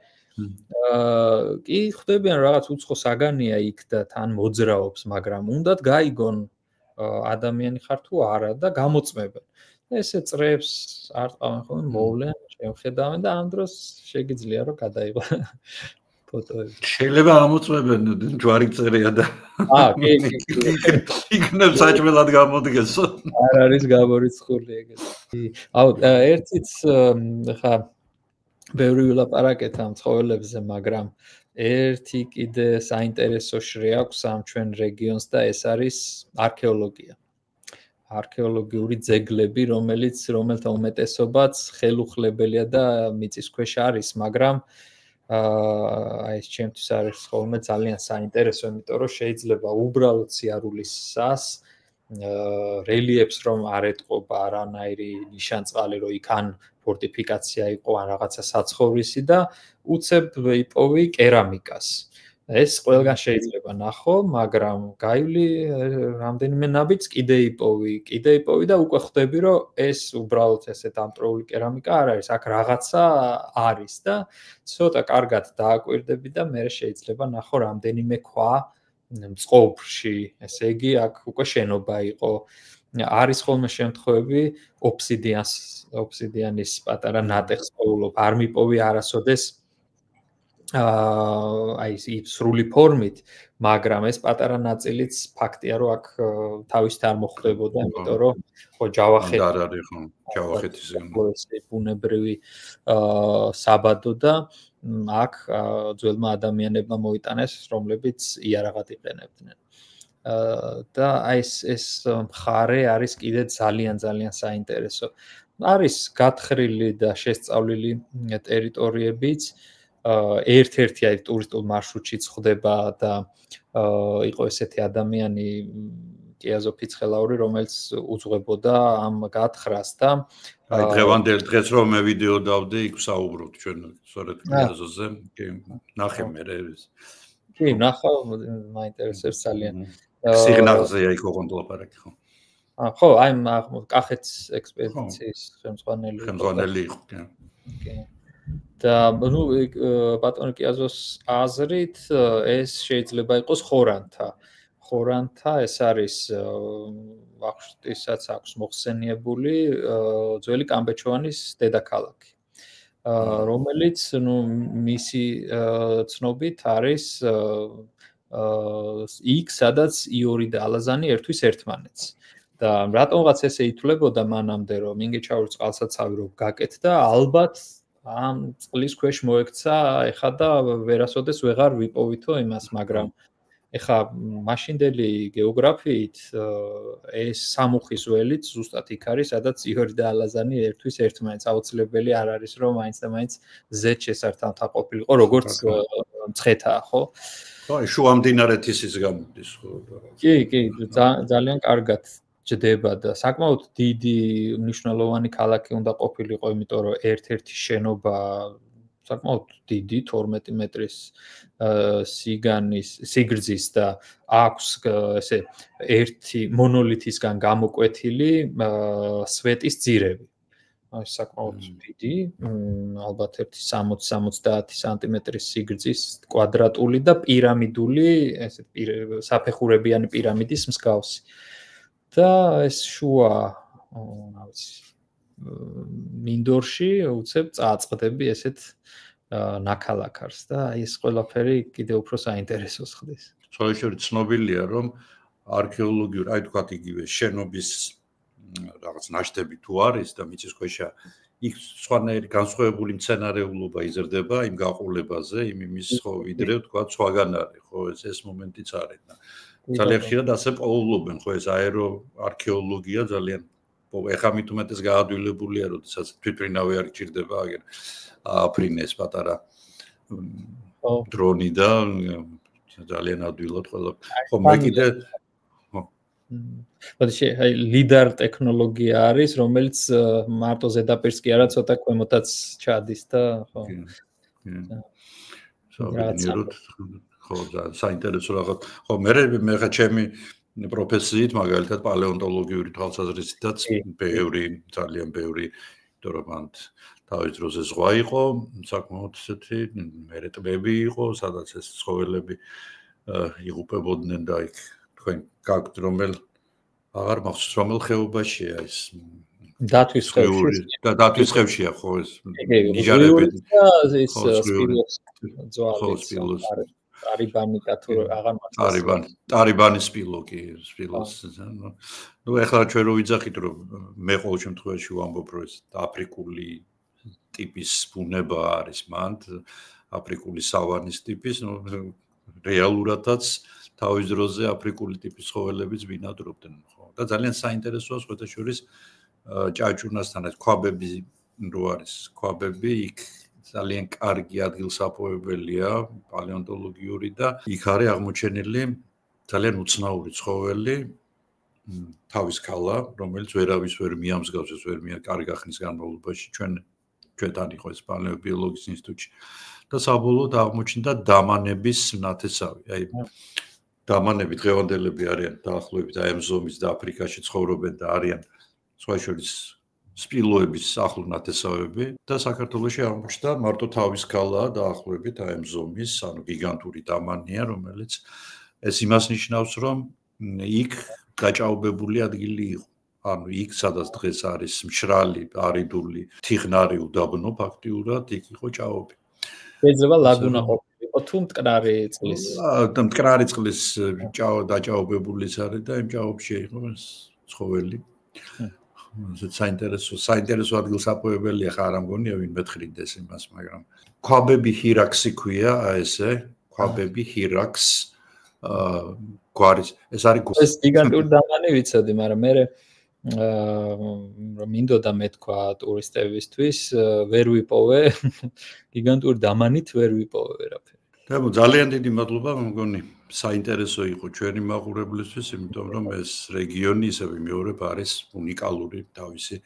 კი ხვდებიან რაღაც უცხო საგანია იქ და თან მოძრაობს მაგრამ უნდათ გაიგონ ადამიანი ხარ თუ არა და გამოწმებენ ესე წრებს არ ტყავენ ხოლმე მოვლენ შევხედავენ და ამ დროს შეგიძლია რომ გადაიღო ფოტოები შეიძლება ამოწმებენ ჯვარი წერია და კი იქნებ საჭმელად გამოდგეს არ არის გამორიცხული ეგეთი აუ ერთიც ხა ბევრი ვილაპარაკეთ ამ ცხოველებზე მაგრამ ერთი კიდე საინტერესო შრე აქვს ამ ჩვენ რეგიონს და ეს არის არქეოლოგია არქეოლოგიური ძეგლები რომელთა უმეტესობაც ხელუხლებელია და მიწისქვეშ არის მაგრამ აი ეს ჩემთვის არის ხოლმე ძალიან საინტერესო იმიტომ რომ შეიძლება უბრალოდ სიარულისას რელიეფს რომ არ ეტყობა არანაირი ნიშანწყალი რომ იქ ან ფორტიფიკაცია იყო ან რაღაცა საცხოვრისი და უცებ იპოვი კერამიკას ეს ყველგან შეიძლება ნახო, მაგრამ გაივლი რამდენიმე ნაბიჯს კიდე იპოვი და უკვე ხვდები, რომ ეს უბრალოდ ესე დამტრეული კერამიკა არ არის, აქ რაღაცა არის და ცოტა კარგად დააკვირდები და მე შეიძლება ნახო რამდენიმე ქვა მწყობრში, ესე იგი აქ უკვე შენობა იყო. არის ხოლმე შემთხვევები ობსიდიანის პატარა ნატეხს პოულობ, არ მიპოვი არასოდეს აი სრული ფორმით, მაგრამ ეს პატარა ნაწილიც ფაქტია, რომ აქ თავისით არ მოხდებოდა, იმიტომ რომ ხო ჯავახეთის ბუნებრივი საბადო და აქ ძველმა ადამიანებმა მოიტანეს, რომლებიც იარაღად იყენებდნენ. და აი ეს მხარე არის კიდე ძალიან საინტერესო. არის გათხრილი და შესწავლილი ტერიტორიებიც ერთ-ერთი აი ტურისტულ მარშრუტშიც ხდება და იყო ესეთი ადამიანი კიაზო ფიცხელაური, რომელიც უძღვებოდა ამ გათხრას და აი დღევანდელ დღეს რომ მე ვიდეო დავდე, იქ საუბრობთ ჩვენ სწორედ კიაზოზე, კი, ნახე მე ეს. კი, ნახა, მაინტერესებს ძალიან. სიგნალზეა იქ ოღონდ ლაპარაკი ხო? ხო, აი კახეთის ექსპედიციის ხელმძღვანელი იყო, კი. და ნუ ბატონ კიაზოს აზრით ეს შეიძლება იყოს ხორანთა. ხორანთა ეს არის ვახშტისაც აქვს მოხსენიებული ძველი კამბეჩოვანის დედაქალაქი. რომელიც ნუ მისი ცნობით არის იქ სადაც იური და ალაზანი ერთვის ერთმანეთს. და რატომღაც ესე ითვლებოდა მანამდე რომ მინგეჩაურის წყალსაცავი რომ გაკეთდა ალბათ ამ წყლის ქვეშ მოექცა ეხა და ვერასოდეს ვეღარ ვიპოვითო იმას, მაგრამ ეხა მაშინდელი გეოგრაფიით ეს სამუხის ველიც ზუსტად იქ არის, სადაც იური და ალაზანი ერთვის ერთმანეთს. აუცილებელი არ არის რომ მაინც და მაინც ზედ შესართავთან ყოფილიყო, როგორც მცხეთაა, ხო? ხო, შუა მდინარეთის ის გამოდის, ხო? კი, ძალიან კარგად ჯდება და საკმაოდ დიდი მნიშვნელოვანი ქალაქი უნდა ყოფილიყო, იმიტომ რომ ერთ-ერთი შენობა საკმაოდ დიდი 12 მეტრის სიგრძის და აქვს ესე ერთი მონოლითისგან გამოკვეთილი სვეტის ძირები. აი საკმაოდ დიდი, ალბათ 60-70 სანტიმეტრის სიგრძის კვადრატული და პირამიდული, ესე საფეხურებიანი პირამიდის მსგავსი. და ეს შუა, რა ვიცი, მინდორში უცებ წააწყდები ესეთ ნაქალაქარს და ეს ყველაფერი კიდე უფრო საინტერესოს ხდის. სწორედ ცნობილია, რომ არქეოლოგიური, აი თქვათ იგივე შენობის რაღაც ნაშთები თუ არის და მიწისქვეშა იქ სხვანაირი განსხვავებული მცენარეულობა იზრდება იმ გაყოლებაზე, იმის ხო ვიდრე თქვათ სხვაგან არის, ხო ეს მომენტიც არის და ძალიან ხშირად ასე პოულობენ, ხო ეს აეროარქეოლოგია ძალიან ეხა მით უმეტეს გაადვილებულია, როდესაც თვითმფრინავი არ გჭირდება აგერ აფრინეს პატარა დრონი და ძალიან ადვილად ყველა. ხო მე კიდე ბოდიში აი ლიდარ ტექნოლოგია არის, რომელიც მარტო ზედაპირს კი არა, ცოტა ქვემოთაც ჩადის და ხო. ხო, საინტერესო რაღაც. ხო, მე ხა ჩემი პროფესიით, მაგალითად პალეონტოლოგიური თვალსაზრისითაც ძალიან ბევრი, იმიტომ რომ მან თავის დროზე ზღვა იყო, საკმაოდ ესეთი მერე ტბები იყო, სადაც ეს ცხოველები იღუპებოდნენ და იქ თქვენ გაქვთ აღარ მახსოვს რომელ ხეობაშია ეს დათვის ხევში და დათვის ხევშია ხო ეს ნიჟარები და ეს სპილოს არიბანი და თუ აღარ მახსოვს არიბანი სპილოკი სპილოს ნუ ეხლა ჩვენ რო ვიძახით რომ მე ყოველ შემთხვევაში ვამბობ რომ ეს აფრიკული ტიპის ბუნება არის მან აფრიკული სავანის ტიპის ნუ რეალურადაც თავის დროზე აფრიკული ტიპის ცხოველებიც ბინადრობდნენ ხო და ძალიან საინტერესოა სხვადასხვა ჭაჭუნასთან ეს ქვაბები რო არის ქვაბები იქ ძალიან კარგი ადგილსაპოვებელია პალეონტოლოგიური და იქ არის აღმოჩენილი ძალიან უცნაური ცხოველი თავის ქალა რომელიც ვერავის ვერ მიამსგავსებს ვერ კარგ ახნის განმავლობაში ჩვენთან იყო ეს პალეობიოლოგიის ინსტიტუტში და საბოლოოდ აღმოჩნდა დამანების ნათესავი აი დამანები დღევანდელები არიან დაახლოებით აი ამ ზომის და აფრიკაში ცხოვრობენ და არიან სხვა შორის სპილოების ახლო ნათესავები და საქართველოში აღმოჩნდა მარტო თავის ქალა დაახლოებით აი ამ ზომის ანუ გიგანტური დამანია რომელიც ეს იმას ნიშნავს რომ იქ გაჭაობებული ადგილი იყო ანუ იქ სადაც დღეს არის მშრალი არიდული თიხნარი უდაბნო ფაქტიურად იქ იყო ჭაობი შეიძლება ლაგუნა ყოფილიყო თუ მტკნარი წყლის მტკნარი წყლის დაჭაობებულის არის და იმ ჭაობში იყო ეს ცხოველი საინტერესო ადგილსაპოვებელია ხა არ ამგონია ვინ მეთხრინდეს იმას მაგრამ ქვაბები ჰირაქსი ქვია ესე ქვაბები ჰირაქს გვარის ეს არის ეს გიგანტური დამანი ვიცოდი მაგრამ მე რომ მინდოდა მეთქვა ტურისტებისთვის ვერ ვიპოვე გიგანტური დამანით ვერ ვიპოვე ვერაფერი. და ძალიან დიდი მადლობა მგონი საინტერესო იყო ჩვენი მაყურებლისთვის იმიტომ რომ ეს რეგიონი ისევე მეორებ არის უნიკალური თავისი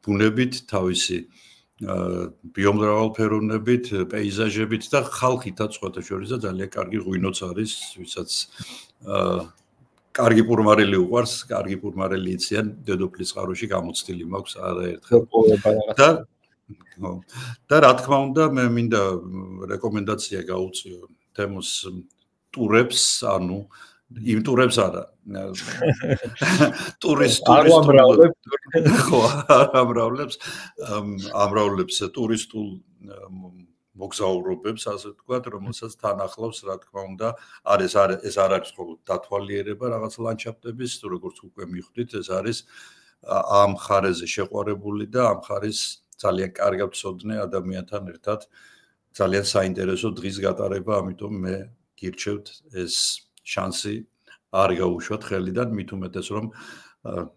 ბუნებით თავისი ბიომრავალფეროვნებით პეიზაჟებით და ხალხითაც სხვათა შორის და ძალიან კარგი ღვინოც არის ვისაც კარგი პურმარელი უყარს, კარგი პურმარელი იციან, დედოფლის წყაროში გამოცდილი მაქვს არაერთხელ. და რა თქმა უნდა, მე მინდა რეკომენდაცია გაუწიო თემოს ტურებს, ანუ იმ ტურებს არა. ტურისტული ხო, ამრავლებს ტურისტულ მოგზაურობებს, ასე ვთქვათ, რომელსაც თან ახლავს, რა თქმა უნდა, ეს არ არის მხოლოდ დათვალიერება რაღაც ლანდშაფტების, როგორც უკვე მიხვდით, ეს არის ამ მხარეზე შეყვარებული და ამ მხარის ძალიან კარგად ცოდნე ადამიანთან ერთად ძალიან საინტერესო დღის გატარება, ამიტომ მე გირჩევთ ეს შანსი არ გაუშვათ ხელიდან, მით უმეტეს რომ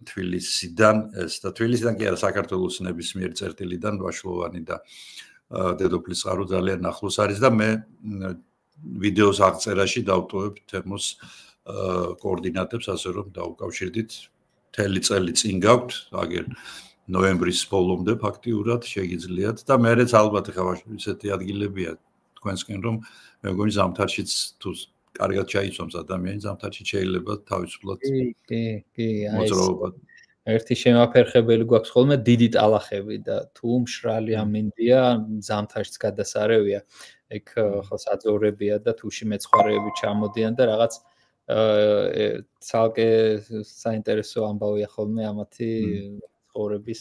თბილისიდან ეს და თბილისიდან კი არა საქართველოს ნებისმიერ წერტილიდან ვაშლოვანი და დედოფლის წყარო ძალიან ახლოს არის და მე ვიდეოს აღწერაში დავტოვებ თემოს კოორდინატებს ასე რომ დაუკავშირდით მთელი წელი წინ გაქვთ აგერ ნოემბრის ბოლომდე ფაქტიურად შეგიძლიათ და მერეც ალბათ ხა ისეთი ადგილებია თქვენსკენ რომ მე მგონი ზამთარშიც თუ კარგად ჩაიცვამს ადამიანი ზამთარში შეიძლება თავისუფლად კი მოძრაობა ერთი შემაფერხებელი გვაქვს ხოლმე დიდი ტალახები და თუ მშრალი ამინდია ზამთარშიც გადასარევია ეგ ხო საძოვრებია და თუში მეცხვარეები ჩამოდიან და რაღაც ცალკე საინტერესო ამბავია ხოლმე ამათი ცხოვრების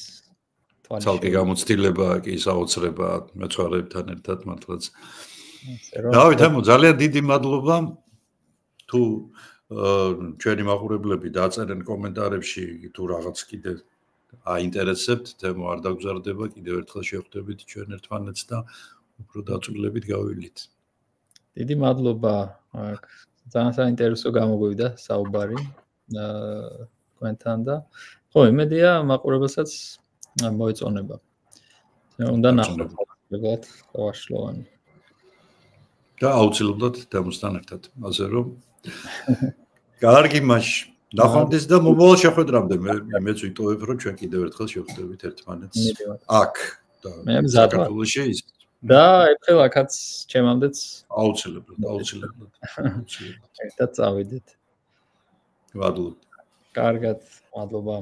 თვალში ცალკე გამოცდილებაა კი საოცრება მეცხვარეებთან ერთად მართლაც დავით ამო ძალიან დიდი მადლობა თუ ჩვენი მაყურებლები დაწერენ კომენტარებში თუ რაღაც კიდე აინტერესებთ თემა არ დაგზარდება კიდევ ერთხელ შევხვდებით ჩვენ ერთმანეთს და უფრო დაწვრილებით გავივლით. დიდი მადლობა. ძალიან საინტერესო გამოგვივიდა საუბარი თქვენთან და ხო იმედია მაყურებელსაც მოეწონება. უნდა ნახოთ ვაშლოვანი. და აუცილებლად თემასთან ერთად. ასე რომ კარგი მაშინ ნახვამდის და მომავალ შეხვედრამდე მეც ვიტოვებ რომ ჩვენ კიდევ ერთხელ შევხვდებით ერთმანეთს აქ და საქართველოში ის და ერთხელ აქაც ჩემამდეც აუცილებლად ერთად წავიდეთ. მადლობა. კარგად, მადლობა.